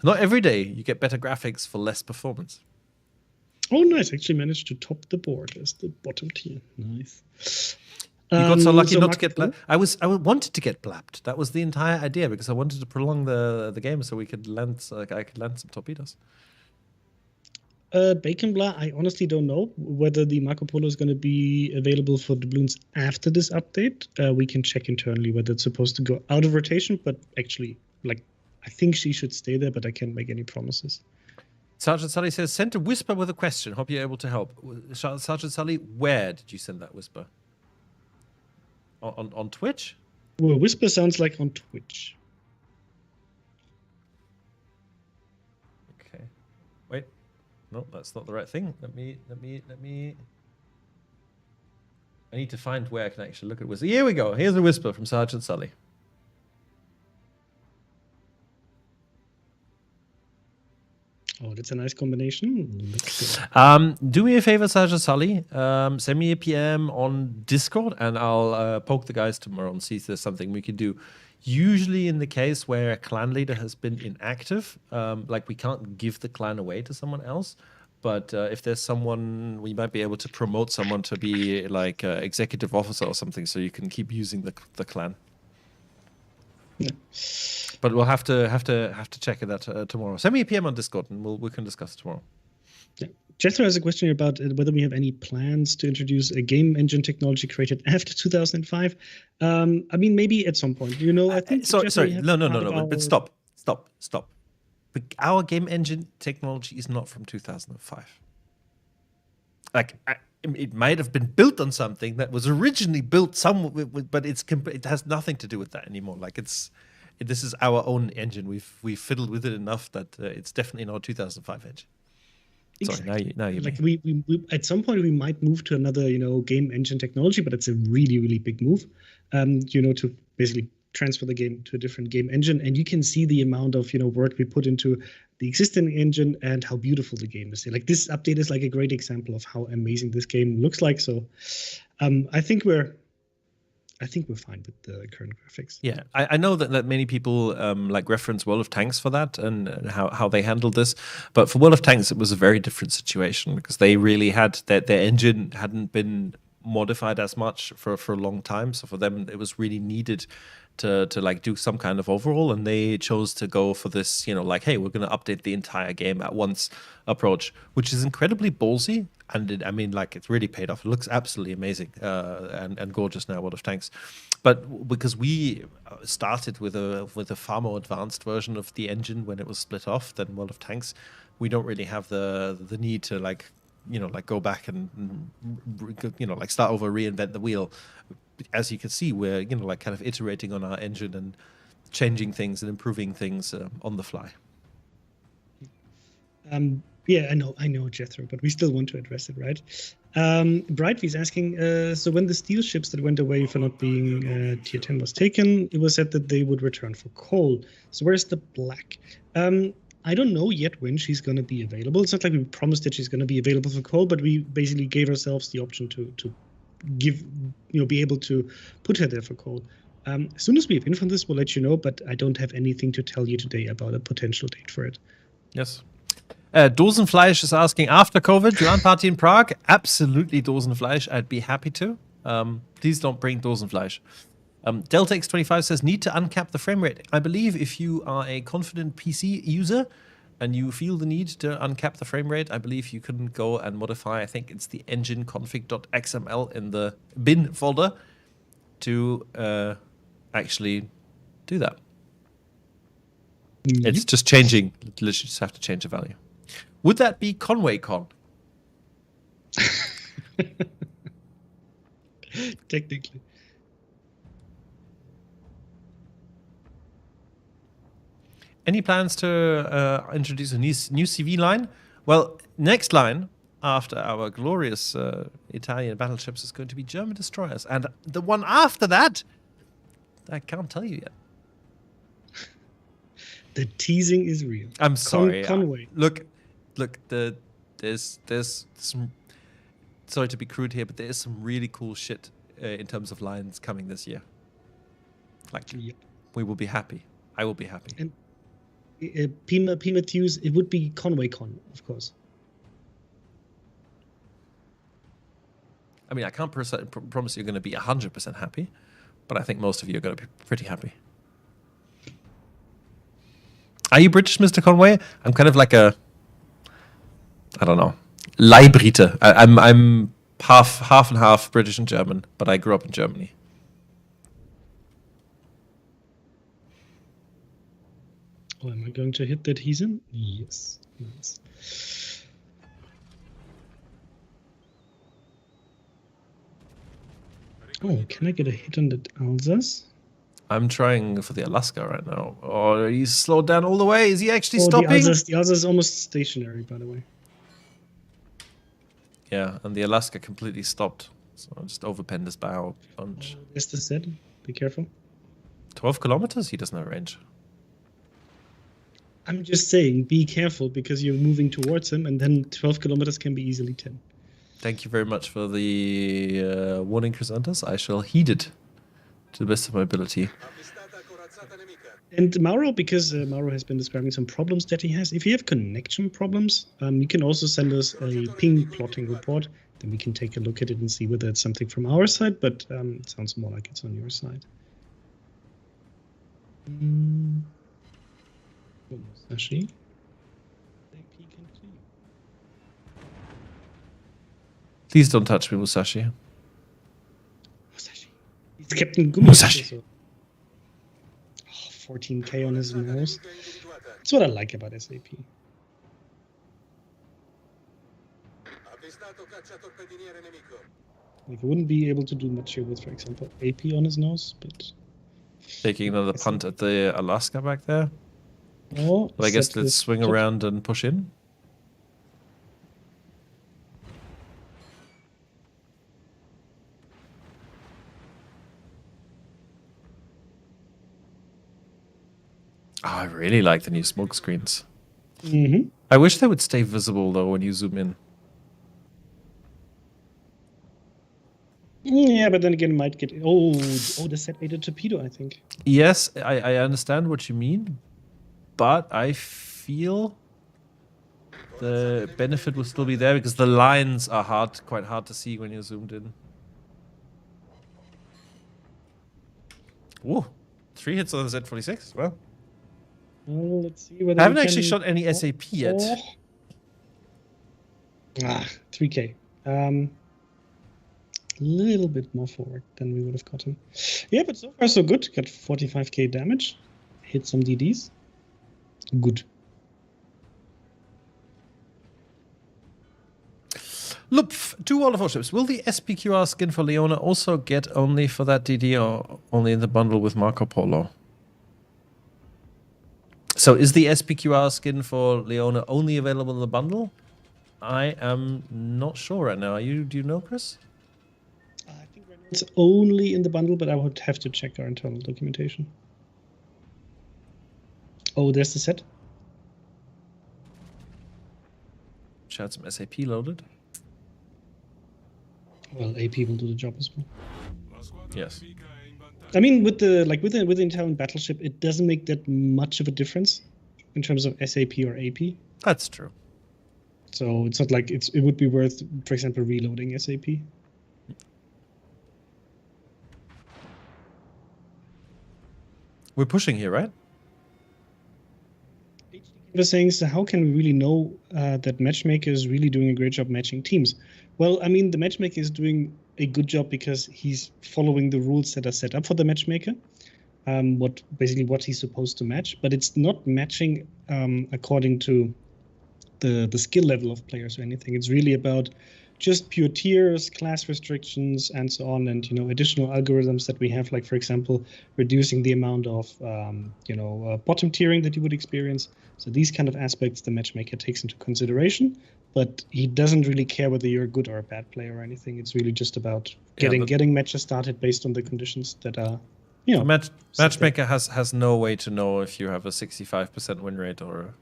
Not every day you get better graphics for less performance. Oh, nice. Actually managed to top the board as the bottom tier. Nice. You got so lucky not to get blapped. I wanted to get blapped. That was the entire idea, because I wanted to prolong the game so we could land, I could land some torpedoes. Bacon Blah, I honestly don't know whether the Marco Polo is going to be available for doubloons after this update. We can check internally whether it's supposed to go out of rotation, but actually, I think she should stay there, but I can't make any promises. Sergeant Sully says, send a whisper with a question. Hope you're able to help. Sergeant Sully, where did you send that whisper? On Twitch? Well, whisper sounds like on Twitch. Okay. Wait. No, that's not the right thing. Let me. I need to find where I can actually look at whisper. Here we go. Here's a whisper from Sergeant Sully. Oh, that's a nice combination. Do me a favor, Sergeant Sully. Send me a PM on Discord, and I'll poke the guys tomorrow and see if there's something we can do. Usually in the case where a clan leader has been inactive, we can't give the clan away to someone else. But if there's someone, we might be able to promote someone to be executive officer or something, so you can keep using the clan. But we'll have to check it out tomorrow. Send me a PM on Discord, and we can discuss it tomorrow. Yeah. Jethro has a question about whether we have any plans to introduce a game engine technology created after 2005. I mean, maybe at some point. I think. Sorry. No. But stop. But our game engine technology is not from 2005. Like, it might have been built on something that was originally built somewhere, but it has nothing to do with that anymore. Like, this is our own engine. We've fiddled with it enough that it's definitely not a 2005 engine. Exactly. Sorry, now you like we at some point we might move to another game engine technology, but it's a really, really big move. To basically transfer the game to a different game engine, and you can see the amount of work we put into the existing engine and how beautiful the game is. Like, this update is like a great example of how amazing this game looks like. So I think we're fine with the current graphics. Yeah, I know that many people reference World of Tanks for that and how they handled this. But for World of Tanks, it was a very different situation because they really had their engine hadn't been modified as much for a long time. So for them, it was really needed to do some kind of overhaul, and they chose to go for this, hey, we're going to update the entire game at once approach, which is incredibly ballsy. And it's really paid off. It looks absolutely amazing and gorgeous now, World of Tanks. But because we started with a far more advanced version of the engine when it was split off than World of Tanks, we don't really have the need to go back and start over, reinvent the wheel. As you can see, we're kind of iterating on our engine and changing things and improving things on the fly. Yeah, I know, Jethro, but we still want to address it, right? Brightvy's asking, so when the steel ships that went away for not being tier 10 was taken, it was said that they would return for coal. So where's the black? I don't know yet when she's going to be available. It's not like we promised that she's going to be available for coal, but we basically gave ourselves the option to be able to put her there for coal. As soon as we have info on this, we'll let you know, but I don't have anything to tell you today about a potential date for it. Yes. Dosenfleisch is asking, after COVID, LAN party in Prague? Absolutely, Dosenfleisch. I'd be happy to. Please don't bring Dosenfleisch. Delta X25 says, need to uncap the frame rate. I believe if you are a confident PC user and you feel the need to uncap the frame rate, I believe you can go and modify, I think it's the engine config.xml in the bin folder to actually do that. It's just changing. Literally just have to change the value. Would that be ConwayCon? Technically. Any plans to introduce a new CV line? Well, next line after our glorious Italian battleships is going to be German destroyers. And the one after that, I can't tell you yet. The teasing is real. I'm sorry. Conway. Look. There's some. Sorry to be crude here, but there is some really cool shit in terms of lines coming this year. We will be happy. I will be happy. And Pima Thews, it would be ConwayCon, of course. I mean, I can't promise you're going to be 100% happy, but I think most of you are going to be pretty happy. Are you British, Mr. Conway? I'm kind of like I don't know, Leihbrite. I'm half and half British and German, but I grew up in Germany. Oh, am I going to hit that he's in? Yes. Nice. Oh, can I get a hit on the Alsace? I'm trying for the Alaska right now. Oh, he's slowed down all the way. Is he actually stopping? The Alsace is almost stationary, by the way. Yeah, and the Alaska completely stopped. So I just overpenned his bow a bunch. Is the set? Be careful. 12 kilometers? He doesn't have range. I'm just saying, be careful, because you're moving towards him, and then 12 kilometers can be easily 10. Thank you very much for the warning, Crysantos. I shall heed it to the best of my ability. And Mauro, because Mauro has been describing some problems that he has. If you have connection problems, you can also send us a ping plotting report. Then we can take a look at it and see whether it's something from our side, but it sounds more like it's on your side. Musashi. AP continue. Please don't touch me, Musashi. Musashi. He's Captain Gumi. Musashi. Also. Oh, 14k on his nose. That's what I like about SAP. Like, I wouldn't be able to do much here with, for example, AP on his nose, but... Taking another punt at the Alaska back there. Oh, Well, I guess let's swing around and push in. Oh, I really like the new smoke screens. Mm-hmm. I wish they would stay visible though when you zoom in. Yeah, but then again, might get... Oh, the set ate a torpedo, I think. Yes, I understand what you mean, but I feel the benefit will still be there because the lines are quite hard to see when you're zoomed in. Ooh, 3 hits on the Z46. Well, let's see whether I haven't we actually can- shot any SAP yet. Ah, 3k. Little bit more forward than we would have gotten. Yeah, but so far so good. Got 45k damage. Hit some DDs. Good. Look, to World of Warships, will the SPQR skin for Leona also get only for that DD or only in the bundle with Marco Polo? So is the SPQR skin for Leona only available in the bundle? I am not sure right now. Do you know, Chris? I think right now it's only in the bundle, but I would have to check our internal documentation. Oh, there's the set. She had some SAP loaded. Well, AP will do the job as well. Yes. I mean, with the Italian battleship, it doesn't make that much of a difference in terms of SAP or AP. That's true. So it's not like it would be worth, for example, reloading SAP. We're pushing here, right? Was saying, so how can we really know that Matchmaker is really doing a great job matching teams? Well, I mean, the Matchmaker is doing a good job because he's following the rules that are set up for the Matchmaker, what he's supposed to match, but it's not matching according to the skill level of players or anything. It's really about just pure tiers, class restrictions, and so on, and additional algorithms that we have, like for example, reducing the amount of bottom tiering that you would experience. So these kind of aspects the Matchmaker takes into consideration, but he doesn't really care whether you're a good or a bad player or anything. It's really just about getting matches started based on the conditions that are, Matchmaker has no way to know if you have a 65% win rate or a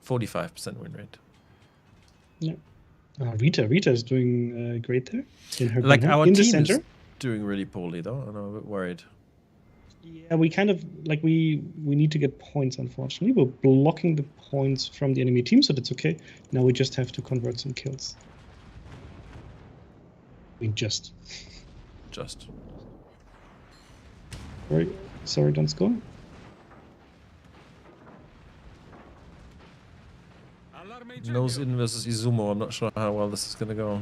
45% win rate. Yeah. Rita is doing great there. Our in the team center. is doing really poorly though, and I'm a bit worried. Yeah, we kind of we need to get points. Unfortunately, we're blocking the points from the enemy team, so that's okay. Now we just have to convert some kills. I mean, just. Sorry, don't score. Nose in versus Izumo. I'm not sure how well this is going to go.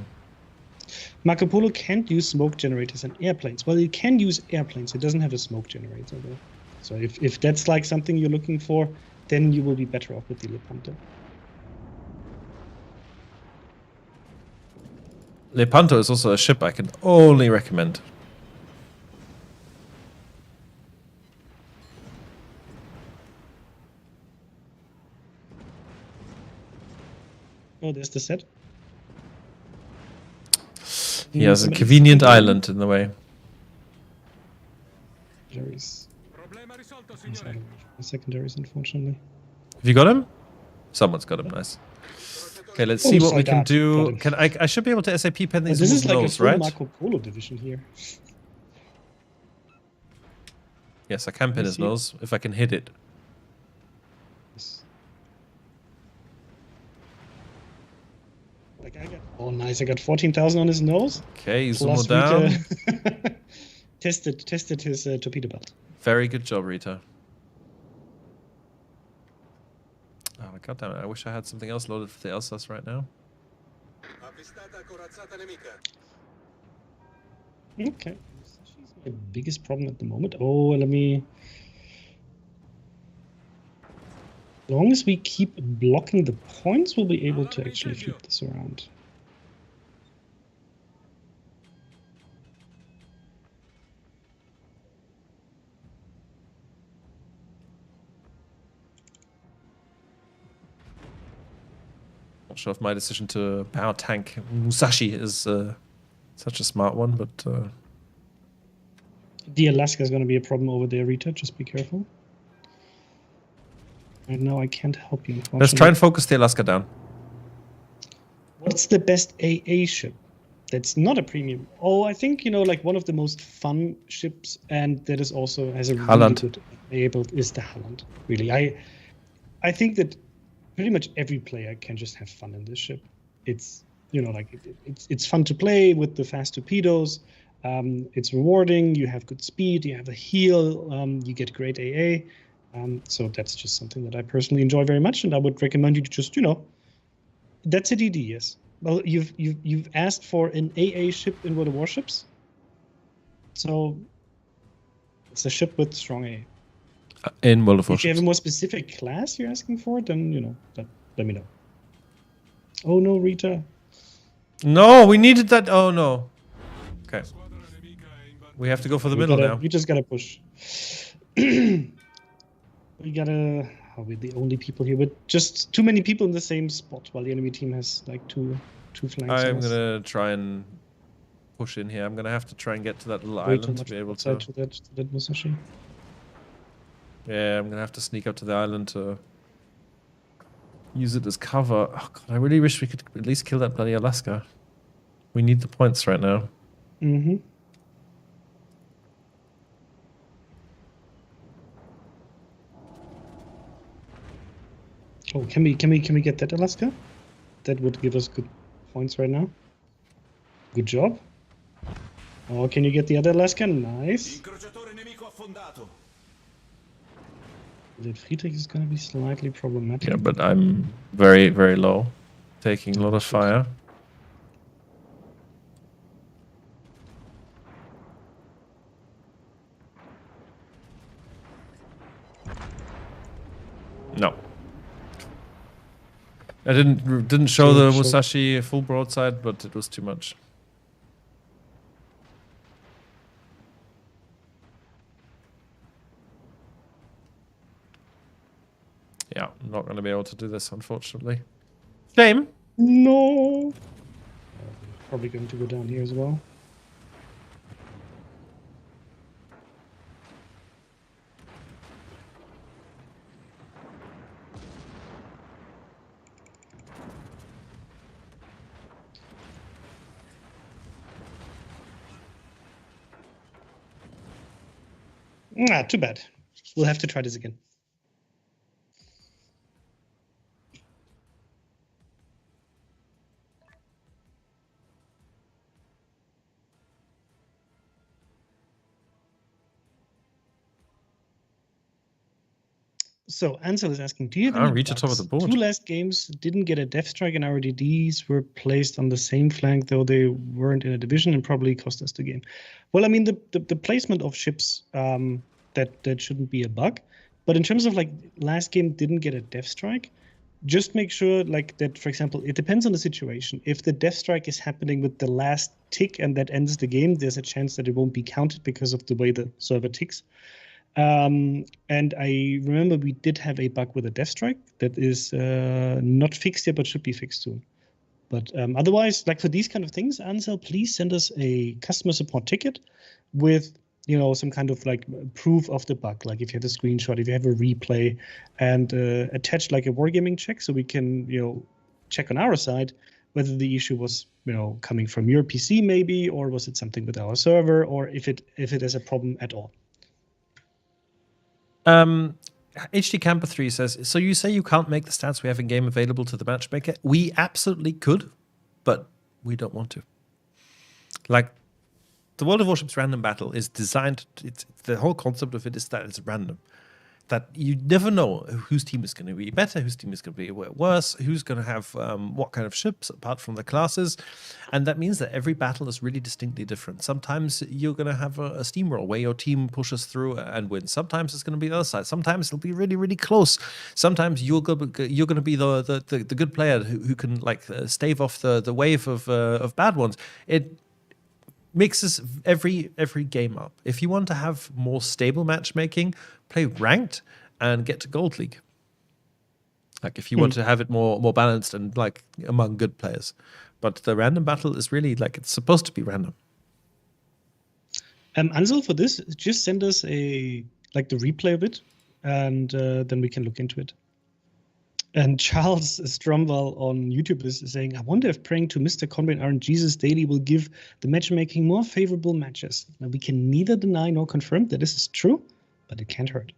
Marco Polo can't use smoke generators and airplanes. Well, it can use airplanes. It doesn't have a smoke generator, though. So if that's like something you're looking for, then you will be better off with the Lepanto. Lepanto is also a ship I can only recommend. Oh, there's the set. He has a convenient island in the way. Secondaries, unfortunately. Have you got him? Someone's got him. Nice. Okay, let's see what we can do. I should be able to SAP pen these this is like nose, a full right? Marco Polo division here. Yes, I can pin his nose if I can hit it. Oh, nice! I got 14,000 on his nose. Okay, Izumo down. Tested his torpedo belt. Very good job, Rita. Oh, God damn it. I wish I had something else loaded for the Elsass right now. Okay. She's my biggest problem at the moment. Oh, let me... As long as we keep blocking the points, we'll be able to actually flip this around. Not sure if my decision to power tank Musashi is such a smart one, but... The Alaska is going to be a problem over there, Rita. Just be careful. Right now, I can't help you, unfortunately. Let's try and focus the Alaska down. What's the best AA ship that's not a premium? Oh, I think, you know, like one of the most fun ships, and that is also has a really good AA build, is the Holland. Really, I think that pretty much every player can just have fun in this ship. It's, you know, like it's fun to play with the fast torpedoes. It's rewarding. You have good speed. You have a heal. You get great AA. So that's just something that I personally enjoy very much, and I would recommend you to just, you know, that's a DD, yes. Well, you've asked for an AA ship in World of Warships, so it's a ship with strong AA. In World of Warships. If you have a more specific class you're asking for, then, you know, let me know. Oh no, Rita. No, we needed that. Oh no. Okay. We have to go for the middle now. We just gotta push. We gotta... Are we the only people here? But just too many people in the same spot while the enemy team has like two flanks. I'm gonna try and push in here. I'm gonna have to try and get to that little island to be able to... To that Musashi. Yeah, I'm gonna have to sneak up to the island to use it as cover. Oh God, I really wish we could at least kill that bloody Alaska. We need the points right now. Mm-hmm. Oh, can we get that Alaska? That would give us good points right now. Good job. Oh, can you get the other Alaska? Nice. The Friedrich is going to be slightly problematic. Yeah, but I'm very, very low. Taking a lot of fire. No. I didn't show the Musashi full broadside, but it was too much. Yeah, I'm not going to be able to do this, unfortunately. Shame. No. Probably going to go down here as well. Ah, too bad. We'll have to try this again. So Ansel is asking, do you have any reach the top of the board? 2 last games didn't get a Death Strike and RDDs were placed on the same flank, though they weren't in a division and probably cost us the game. Well, I mean, the placement of ships, that shouldn't be a bug. But in terms of like last game didn't get a Death Strike, just make sure like that, for example, it depends on the situation. If the Death Strike is happening with the last tick and that ends the game, there's a chance that it won't be counted because of the way the server ticks. And I remember we did have a bug with a Death Strike that is not fixed yet, but should be fixed soon. But otherwise, like for these kind of things, Ansel, please send us a customer support ticket with, you know, some kind of like proof of the bug. Like if you have a screenshot, if you have a replay, and attach like a wargaming check, so we can, you know, check on our side whether the issue was, you know, coming from your PC maybe, or was it something with our server, or if it is a problem at all. HD Camper 3 says, so you say you can't make the stats we have in game available to the matchmaker? We absolutely could, but we don't want to. Like, the World of Warships random battle is designed. It's the whole concept of it is that it's random. That you never know whose team is going to be better, whose team is going to be worse, who's going to have what kind of ships apart from the classes. And that means that every battle is really distinctly different. Sometimes you're going to have a steamroll where your team pushes through and wins. Sometimes it's going to be the other side. Sometimes it'll be really, really close. Sometimes you're going to be the good player who can like stave off the wave of bad ones. It mixes every game up. If you want to have more stable matchmaking, play ranked and get to Gold League. Like if you want to have it more balanced and like among good players. But the random battle is really like it's supposed to be random. Ansel, for this, just send us the replay of it, and then we can look into it. And Charles Stromwell on YouTube is saying, I wonder if praying to Mr. Conway and RNGesus daily will give the matchmaking more favorable matches. Now, we can neither deny nor confirm that this is true, but it can't hurt.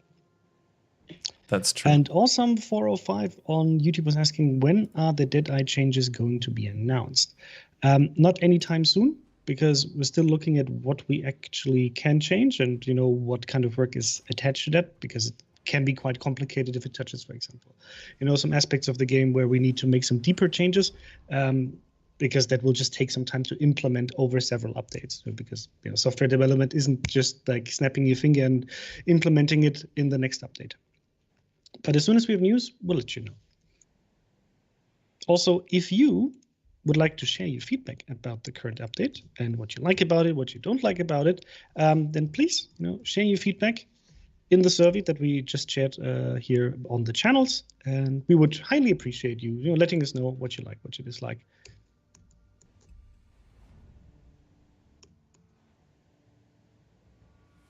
That's true. And Awesome405 on YouTube was asking, when are the Deadeye changes going to be announced? Not anytime soon, because we're still looking at what we actually can change and, you know, what kind of work is attached to that, because it can be quite complicated if it touches, for example, you know, some aspects of the game where we need to make some deeper changes, because that will just take some time to implement over several updates. Because, you know, software development isn't just like snapping your finger and implementing it in the next update. But as soon as we have news, we'll let you know. Also, if you would like to share your feedback about the current update and what you like about it, what you don't like about it, then please, you know, share your feedback in the survey that we just shared here on the channels, and we would highly appreciate you, letting us know what you like, what you dislike.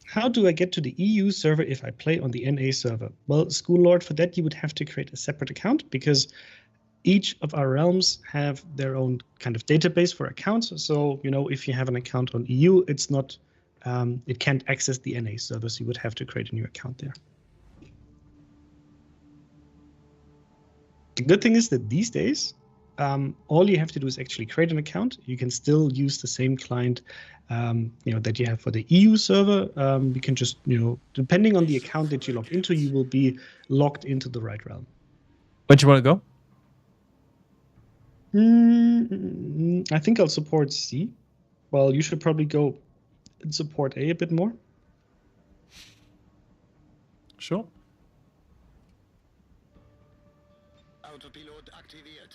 How do I get to the EU server if I play on the NA server? Well, School Lord, for that you would have to create a separate account, because each of our realms have their own kind of database for accounts. So, you know, if you have an account on EU, it's not, it can't access the NA server, so you would have to create a new account there. The good thing is that these days, all you have to do is actually create an account. You can still use the same client, that you have for the EU server. You can just, depending on the account that you log into, you will be logged into the right realm. Where do you want to go? I think I'll support C. Well, you should probably go and support A bit more. Sure. Autopilot aktiviert.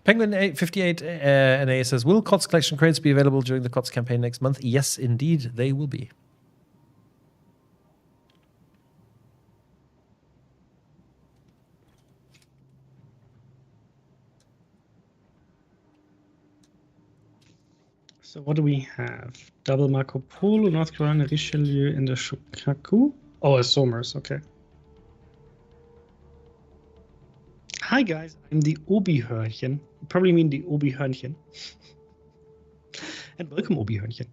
Penguin 858 NA says, will COTS collection crates be available during the COTS campaign next month? Yes, indeed, they will be. So what do we have? Double Marco Polo, North Carolina, Richelieu, and the Shokaku. Oh, a Somers, okay. Hi guys, I'm the Obi-Hörnchen. You probably mean the Obi-Hörnchen. And welcome, Obi-Hörnchen.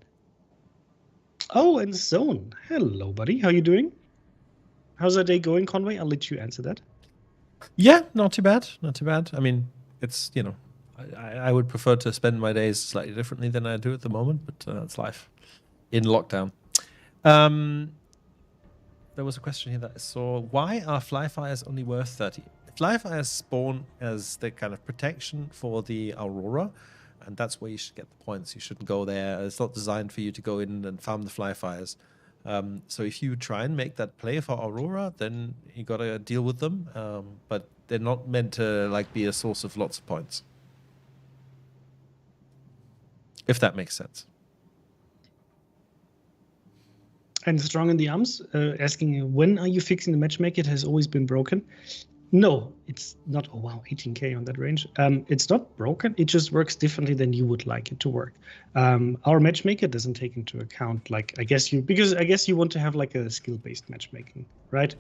Oh, and Zone. Hello, buddy. How you doing? How's that day going, Conway? I'll let you answer that. Yeah, not too bad. Not too bad. I mean, it's, I would prefer to spend my days slightly differently than I do at the moment, but that's life in lockdown. There was a question here that I saw. Why are Flyfires only worth 30? Flyfires spawn as the kind of protection for the Aurora, and that's where you should get the points. You shouldn't go there. It's not designed for you to go in and farm the Flyfires. So if you try and make that play for Aurora, then you got to deal with them. But they're not meant to be a source of lots of points. If that makes sense. And Strong in the Arms asking, when are you fixing the matchmaker? It has always been broken. No, it's not. Oh, wow, 18K on that range. It's not broken. It just works differently than you would like it to work. Our matchmaker doesn't take into account, because I guess you want to have a skill-based matchmaking, right?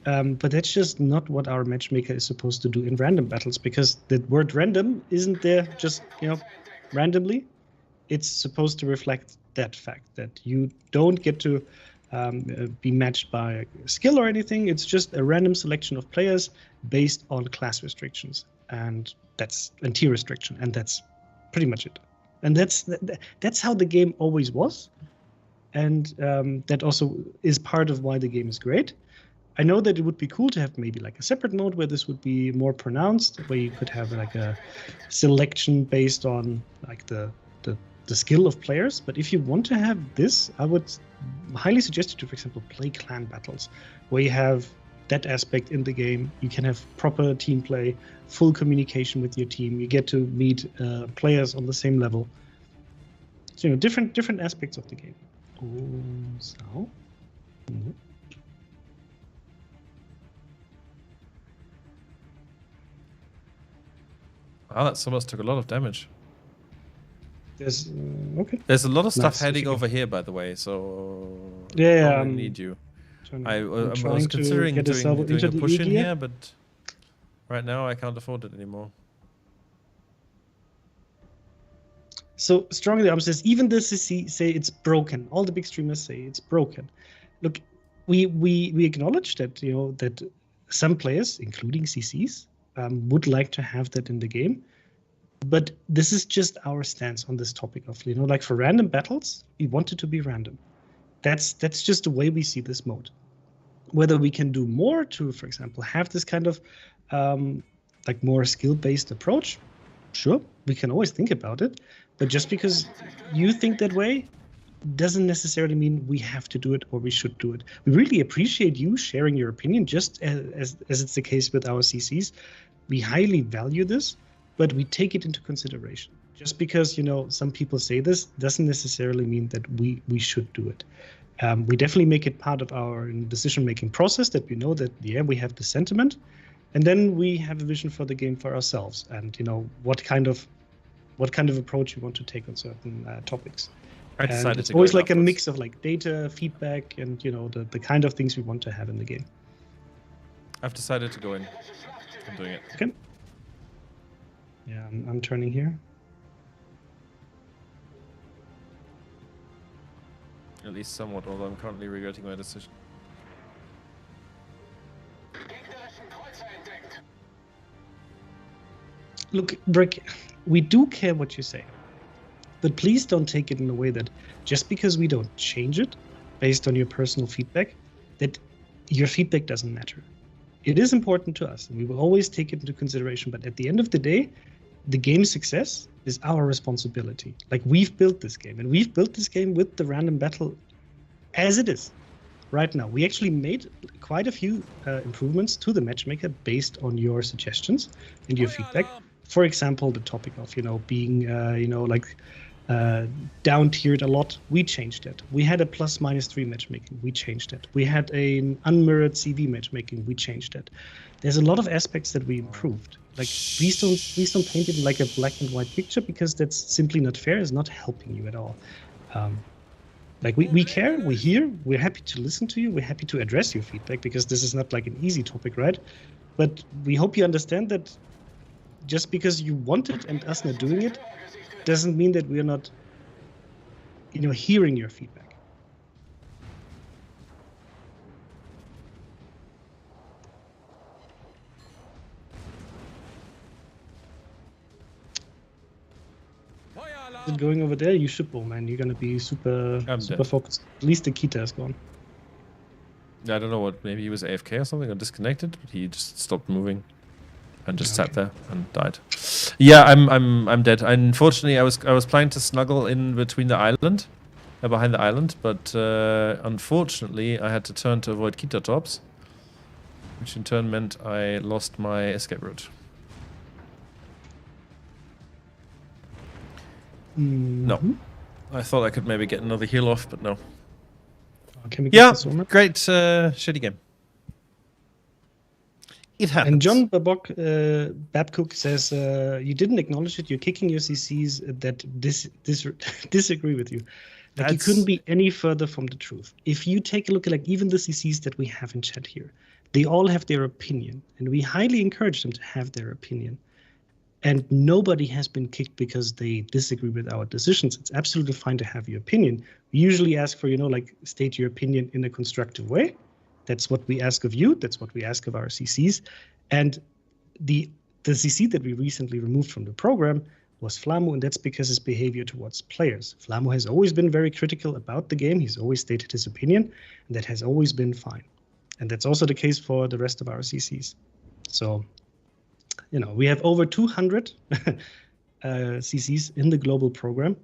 But that's just not what our matchmaker is supposed to do in random battles, because the word random isn't there just, randomly. It's supposed to reflect that fact that you don't get to be matched by skill or anything. It's just a random selection of players based on class restrictions and tier restriction, and that's pretty much it. And that's how the game always was, and that also is part of why the game is great. I know that it would be cool to have maybe like a separate mode where this would be more pronounced, where you could have like a selection based on like the skill of players. But if you want to have this, I would highly suggest you to, for example, play clan battles, where you have that aspect in the game. You can have proper team play, full communication with your team. You get to meet players on the same level. So, different aspects of the game. So. Wow, that Solos took a lot of damage. There's okay. There's a lot of stuff Nice. heading over here, by the way. So Yeah, I need you. I was trying to considering get us over doing into a the push in EGF. here, but right now I can't afford it anymore. So strongly arm says even the CC say it's broken. All the big streamers say it's broken. Look, we acknowledge that that some players, including CCs, would like to have that in the game. But this is just our stance on this topic of like for random battles, we want it to be random. That's just the way we see this mode. Whether we can do more to, for example, have this kind of like more skill-based approach, sure, we can always think about it. But just because you think that way doesn't necessarily mean we have to do it or we should do it. We really appreciate you sharing your opinion, just as it's the case with our CCs. We highly value this, but we take it into consideration. Just because some people say this doesn't necessarily mean that we should do it. We definitely make it part of our decision-making process, that we know that we have the sentiment, and then we have a vision for the game for ourselves, and what kind of approach you want to take on certain topics. I decided and it's to go always in like a afterwards. mix of like data, feedback, and the kind of things we want to have in the game. I've decided to go in. I'm doing it. Okay. Yeah, I'm turning here. At least somewhat, although I'm currently regretting my decision. Look, Brick, we do care what you say, but please don't take it in a way that just because we don't change it based on your personal feedback, that your feedback doesn't matter. It is important to us, and we will always take it into consideration, but at the end of the day, the game's success is our responsibility. Like, we've built this game, and we've built this game with the random battle as it is right now. We actually made quite a few improvements to the matchmaker based on your suggestions and your feedback. For example, the topic of being down tiered a lot, we changed that. We had a +-3 matchmaking, we changed that. We had an unmirrored CV matchmaking, we changed that. There's a lot of aspects that we improved. Like, please don't paint it like a black and white picture, because that's simply not fair. It's not helping you at all. Like, we care, we hear, we're happy to listen to you, we're happy to address your feedback, because this is not like an easy topic, right? But we hope you understand that just because you want it and us not doing it doesn't mean that we're not hearing your feedback. Going over there, you should go, man. You're gonna be super focused. At least the Kita is gone. I don't know what. Maybe he was AFK or something, or disconnected. But he just stopped moving, and just sat there and died. Yeah, I'm dead. Unfortunately, I was planning to snuggle in between the island, behind the island, but unfortunately, I had to turn to avoid Kita tops, which in turn meant I lost my escape route. No. I thought I could maybe get another heal off, but no. Can we get this over? Great shitty game. It happens. And John Babcock says, you didn't acknowledge it, you're kicking your CCs that disagree with you. Like, you couldn't be any further from the truth. If you take a look at like even the CCs that we have in chat here, they all have their opinion, and we highly encourage them to have their opinion. And nobody has been kicked because they disagree with our decisions. It's absolutely fine to have your opinion. We usually ask for, like state your opinion in a constructive way. That's what we ask of you. That's what we ask of our CCs. And the CC that we recently removed from the program was Flamu, and that's because his behavior towards players. Flamu has always been very critical about the game. He's always stated his opinion, and that has always been fine. And that's also the case for the rest of our CCs. So, we have over 200 CCs in the global program,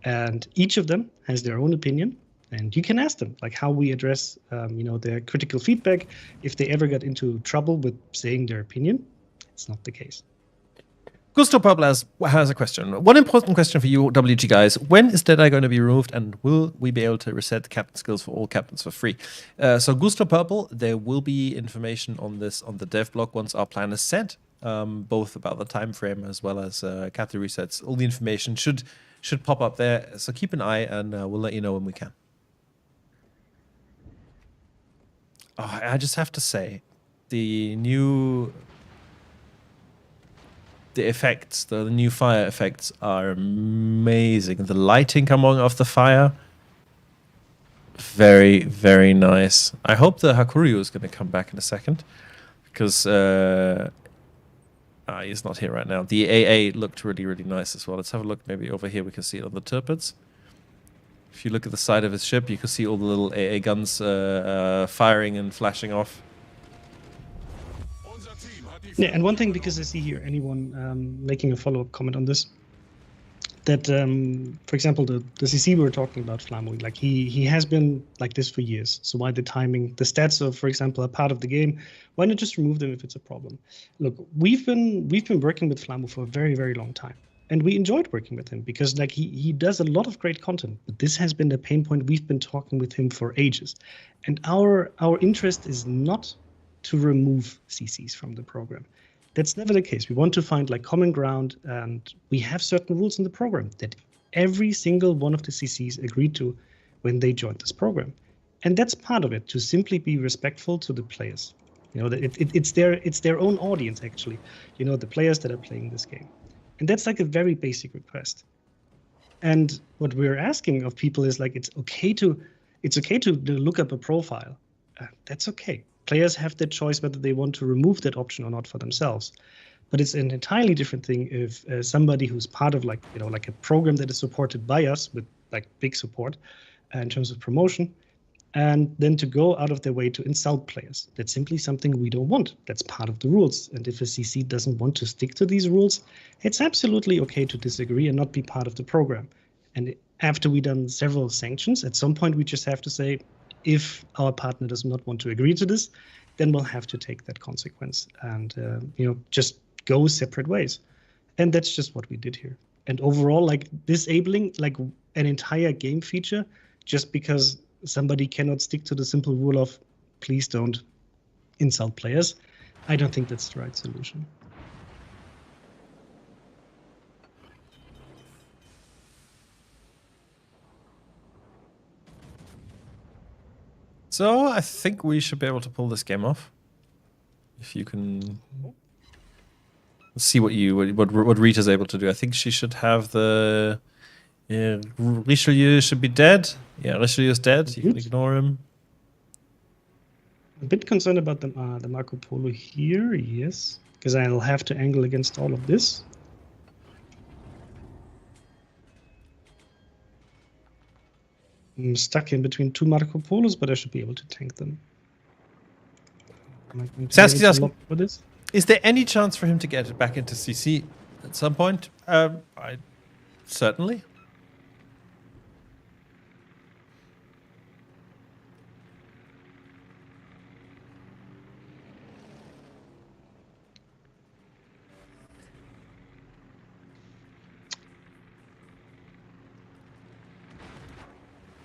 and each of them has their own opinion. And you can ask them, like, how we address, their critical feedback. If they ever got into trouble with saying their opinion, it's not the case. Gusto Purple has a question. One important question for you, WG guys. When is Deadeye going to be removed, and will we be able to reset the captain skills for all captains for free? So Gusto Purple, there will be information on this on the dev blog once our plan is set, both about the time frame as well as captain resets. All the information should pop up there, so keep an eye, and we'll let you know when we can. Oh, I just have to say, the effects, the new fire effects are amazing. The lighting coming off the fire, very, very nice. I hope the Hakuryu is going to come back in a second, because he's not here right now. The AA looked really, really nice as well. Let's have a look. Maybe over here we can see it on the turrets. If you look at the side of his ship, you can see all the little AA guns firing and flashing off. Yeah, and one thing, because I see here anyone making a follow-up comment on this, that, for example, the CC we were talking about, Flamu, like he has been like this for years. So why the timing, the stats of, for example, are part of the game, why not just remove them if it's a problem? Look, we've been working with Flamu for a very, very long time. And we enjoyed working with him because like he does a lot of great content. But this has been the pain point. We've been talking with him for ages. And our interest is not to remove CCs from the program. That's never the case. We want to find like common ground, and we have certain rules in the program that every single one of the CCs agreed to when they joined this program. And that's part of it, to simply be respectful to the players. It's their own audience, actually, the players that are playing this game. And that's like a very basic request. And what we're asking of people is like, it's okay to look up a profile. That's okay. Players have the choice whether they want to remove that option or not for themselves. But it's an entirely different thing if somebody who's part of like a program that is supported by us with like big support in terms of promotion, and then to go out of their way to insult players. That's simply something we don't want. That's part of the rules. And if a CC doesn't want to stick to these rules, it's absolutely okay to disagree and not be part of the program. And after we've done several sanctions, at some point we just have to say, if our partner does not want to agree to this, then we'll have to take that consequence and just go separate ways. And that's just what we did here. And overall, like disabling like an entire game feature just because somebody cannot stick to the simple rule of please don't insult players, I don't think that's the right solution. So I think we should be able to pull this game off. If you can see what Rita's able to do. I think she should have the Richelieu should be dead. Yeah, Richelieu's dead. You can ignore him. A bit concerned about the Marco Polo here, yes, because I'll have to angle against all of this. I'm stuck in between two Marco Polos, but I should be able to tank them. Sasky's asking, is there any chance for him to get it back into CC at some point? Certainly.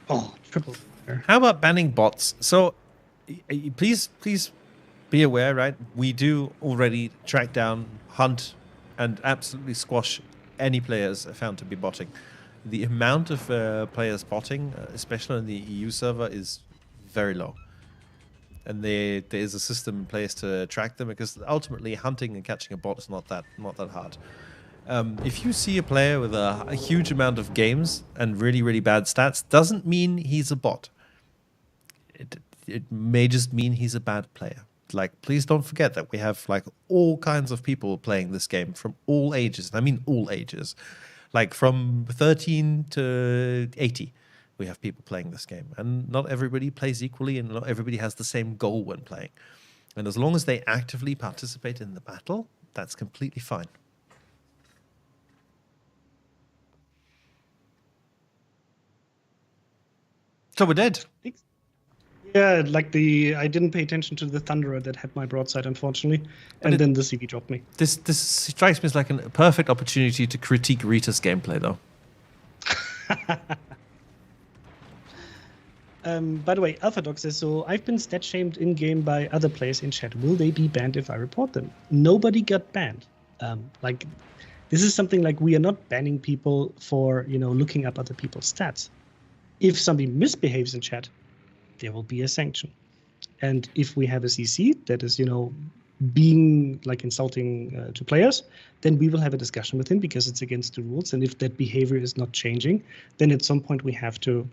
Oh, triple. How about banning bots? So, please be aware, right? We do already track down, hunt, and absolutely squash any players found to be botting. The amount of players botting, especially on the EU server, is very low. And there is a system in place to track them, because ultimately hunting and catching a bot is not that hard. If you see a player with a huge amount of games and really, really bad stats, doesn't mean he's a bot. It may just mean he's a bad player. Like, please don't forget that we have like all kinds of people playing this game from all ages. I mean, all ages, like from 13 to 80. We have people playing this game, and not everybody plays equally, and not everybody has the same goal when playing. And as long as they actively participate in the battle, that's completely fine. So we're dead. Yeah, like I didn't pay attention to the Thunderer that had my broadside, unfortunately, and then the CV dropped me. This strikes me as like a perfect opportunity to critique Rita's gameplay, though. By the way, AlphaDoc says, so I've been stat shamed in game by other players in chat. Will they be banned if I report them? Nobody got banned. Like, this is something like we are not banning people for looking up other people's stats. If somebody misbehaves in chat, there will be a sanction. And if we have a CC that is, being like insulting to players, then we will have a discussion with him because it's against the rules. And if that behavior is not changing, then at some point we have to,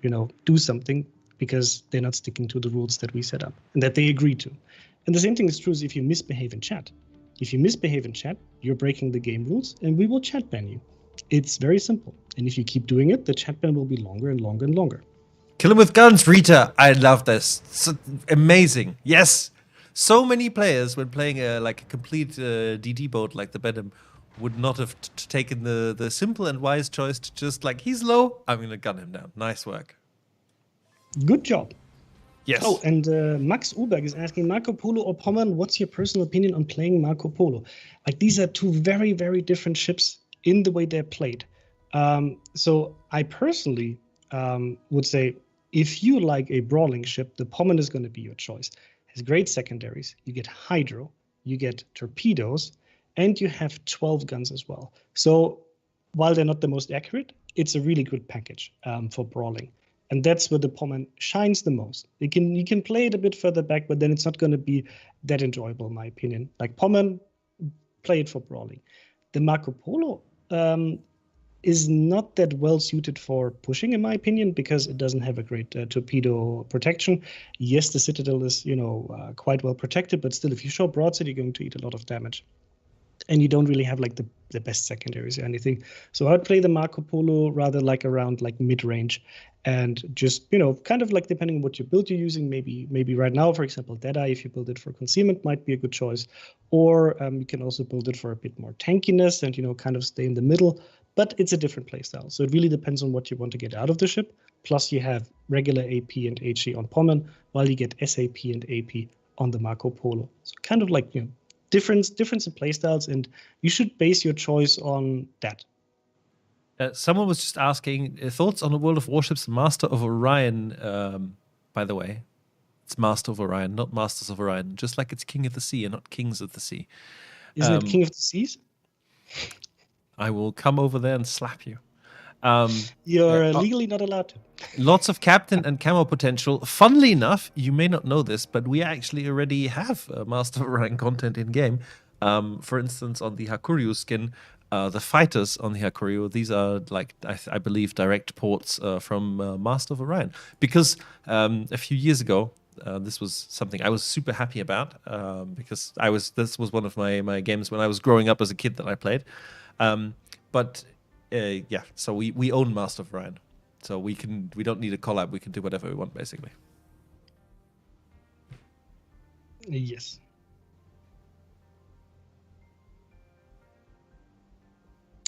do something because they're not sticking to the rules that we set up and that they agree to. And the same thing is true if you misbehave in chat. If you misbehave in chat, you're breaking the game rules and we will chat ban you. It's very simple. And if you keep doing it, the chat ban will be longer and longer and longer. Kill him with guns, Rita. I love this. So amazing. Yes. So many players, when playing a complete DD boat like the Benham, would not have taken the simple and wise choice to just he's low, I'm going to gun him down. Nice work. Good job. Yes. Oh, and Max Uberg is asking, Marco Polo or Pommern, what's your personal opinion on playing Marco Polo? Like, these are two very, very different ships in the way they're played. So I personally would say, if you like a brawling ship, the Pommern is going to be your choice. It has great secondaries. You get hydro, you get torpedoes, and you have 12 guns as well. So while they're not the most accurate, it's a really good package for brawling. And that's where the Pommern shines the most. You can play it a bit further back, but then it's not going to be that enjoyable, in my opinion. Like Pommern, play it for brawling. The Marco Polo is not that well suited for pushing, in my opinion, because it doesn't have a great torpedo protection. Yes, the Citadel is, quite well protected, but still, if you show broadside, you're going to eat a lot of damage. And you don't really have the best secondaries or anything. So I'd play the Marco Polo rather around mid-range, and just kind of depending on what your build you're using. Maybe right now, for example, Deadeye, if you build it for concealment, might be a good choice. Or you can also build it for a bit more tankiness and kind of stay in the middle. But it's a different playstyle. So it really depends on what you want to get out of the ship. Plus you have regular AP and HE on Pommern, while you get SAP and AP on the Marco Polo. So kind of difference in playstyles, and you should base your choice on that. Someone was just asking thoughts on the World of Warships Master of Orion. By the way, it's Master of Orion, not Masters of Orion. Just like it's King of the Sea and not Kings of the Sea. Isn't it King of the Seas? I will come over there and slap you. You're legally not allowed to. Lots of captain and camo potential. Funnily enough, you may not know this, but we actually already have Master of Orion content in game. For instance, on the Hakuryu skin, the fighters on the Hakuryu, these are I believe direct ports from Master of Orion. Because a few years ago, this was something I was super happy about because this was one of my games when I was growing up as a kid that I played. So we own Master of Orion, so we don't need a collab. We can do whatever we want, basically. Yes.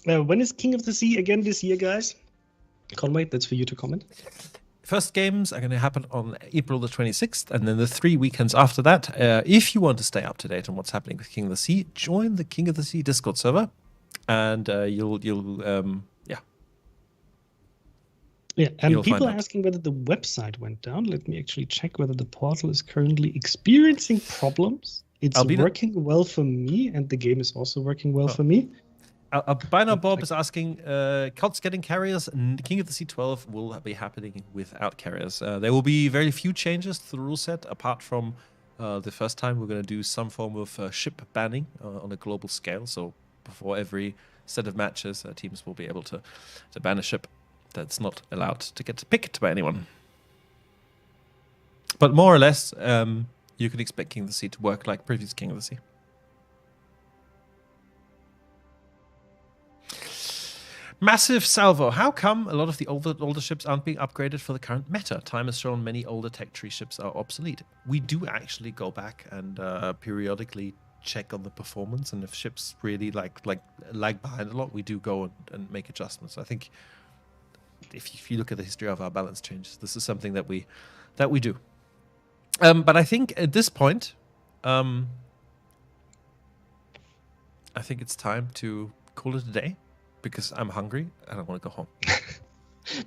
When is King of the Sea again this year, guys? Conway, that's for you to comment. First games are going to happen on April the 26th, and then the 3 weekends after that. If you want to stay up to date on what's happening with King of the Sea, join the King of the Sea Discord server. And you'll and people are asking whether the website went down. Let me actually check whether the portal is currently experiencing problems. It's working well for me, and the game is also working well for me. Albino Bob is asking, COD's getting carriers, and King of the Sea 12 will be happening without carriers. There will be very few changes to the rule set, apart from the first time we're going to do some form of ship banning on a global scale. So before every set of matches, teams will be able to ban a ship that's not allowed to get picked by anyone. But more or less, you can expect King of the Sea to work like previous King of the Sea. Massive salvo. How come a lot of the older ships aren't being upgraded for the current meta? Time has shown many older tech tree ships are obsolete. We do actually go back and periodically check on the performance, and if ships really lag behind a lot, we do go and make adjustments. I think if you look at the history of our balance changes, this is something that we do. But I think at this point, I think it's time to call it a day. Because I'm hungry and I want to go home.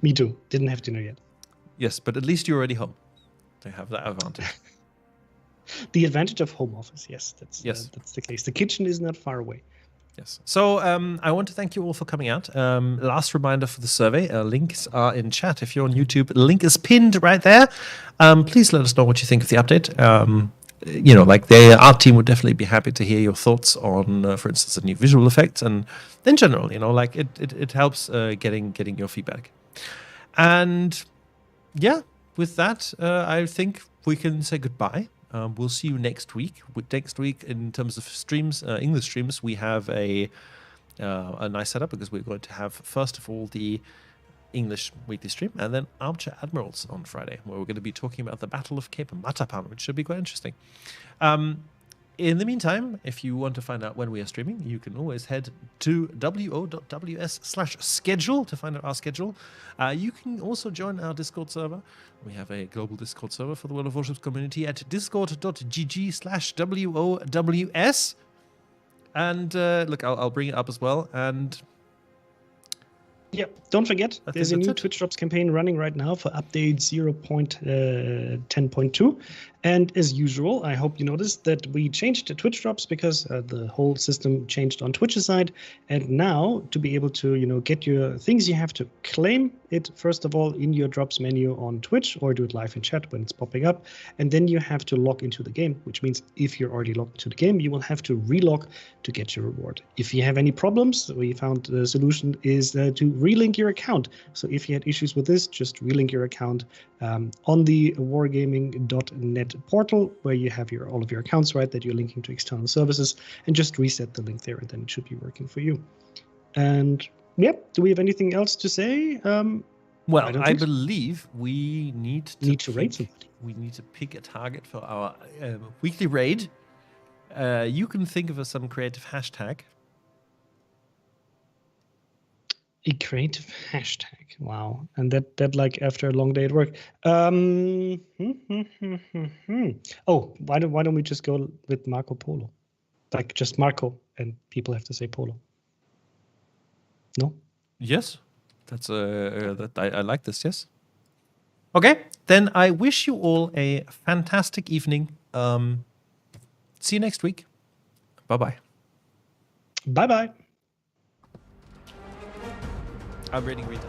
Me too. Didn't have dinner yet. Yes, but at least you're already home. They have that advantage. The advantage of home office, yes, that's the case. The kitchen is not far away. Yes. So I want to thank you all for coming out. Last reminder for the survey. Links are in chat. If you're on YouTube, the link is pinned right there. Please let us know what you think of the update. Our team would definitely be happy to hear your thoughts on, for instance, the new visual effects, and in general, it helps getting your feedback. And yeah, with that, I think we can say goodbye. We'll see you next week. Next week, in terms of streams, English streams, we have a nice setup because we're going to have, first of all, the English weekly stream, and then Armchair Admirals on Friday, where we're going to be talking about the Battle of Cape Matapan, which should be quite interesting. In the meantime, if you want to find out when we are streaming, you can always head to wo.ws/schedule to find out our schedule. You can also join our Discord server. We have a global Discord server for the World of Warships community at discord.gg/WOWS. And look, I'll bring it up as well. And yeah, don't forget, there's a new Twitch Drops campaign running right now for update 0.10.2. And as usual, I hope you noticed that we changed the Twitch Drops because the whole system changed on Twitch's side. And now, to be able to, get your things, you have to claim it, first of all, in your Drops menu on Twitch, or do it live in chat when it's popping up. And then you have to log into the game, which means if you're already logged into the game, you will have to relog to get your reward. If you have any problems, we found the solution is to relink your account. So if you had issues with this, just relink your account on the wargaming.net portal, where you have all of your accounts, right, that you're linking to external services, and just reset the link there, and then it should be working for you. And yep, do we have anything else to say? Well, I believe we need to raid somebody. We need to pick a target for our weekly raid. You can think of some creative hashtag. A creative hashtag. Wow. And that like after a long day at work. Oh, why don't we just go with Marco Polo? Like just Marco, and people have to say Polo. No? Yes. That's I like this, yes. Okay, then I wish you all a fantastic evening. See you next week. Bye-bye. Bye-bye. I'm reading Rita.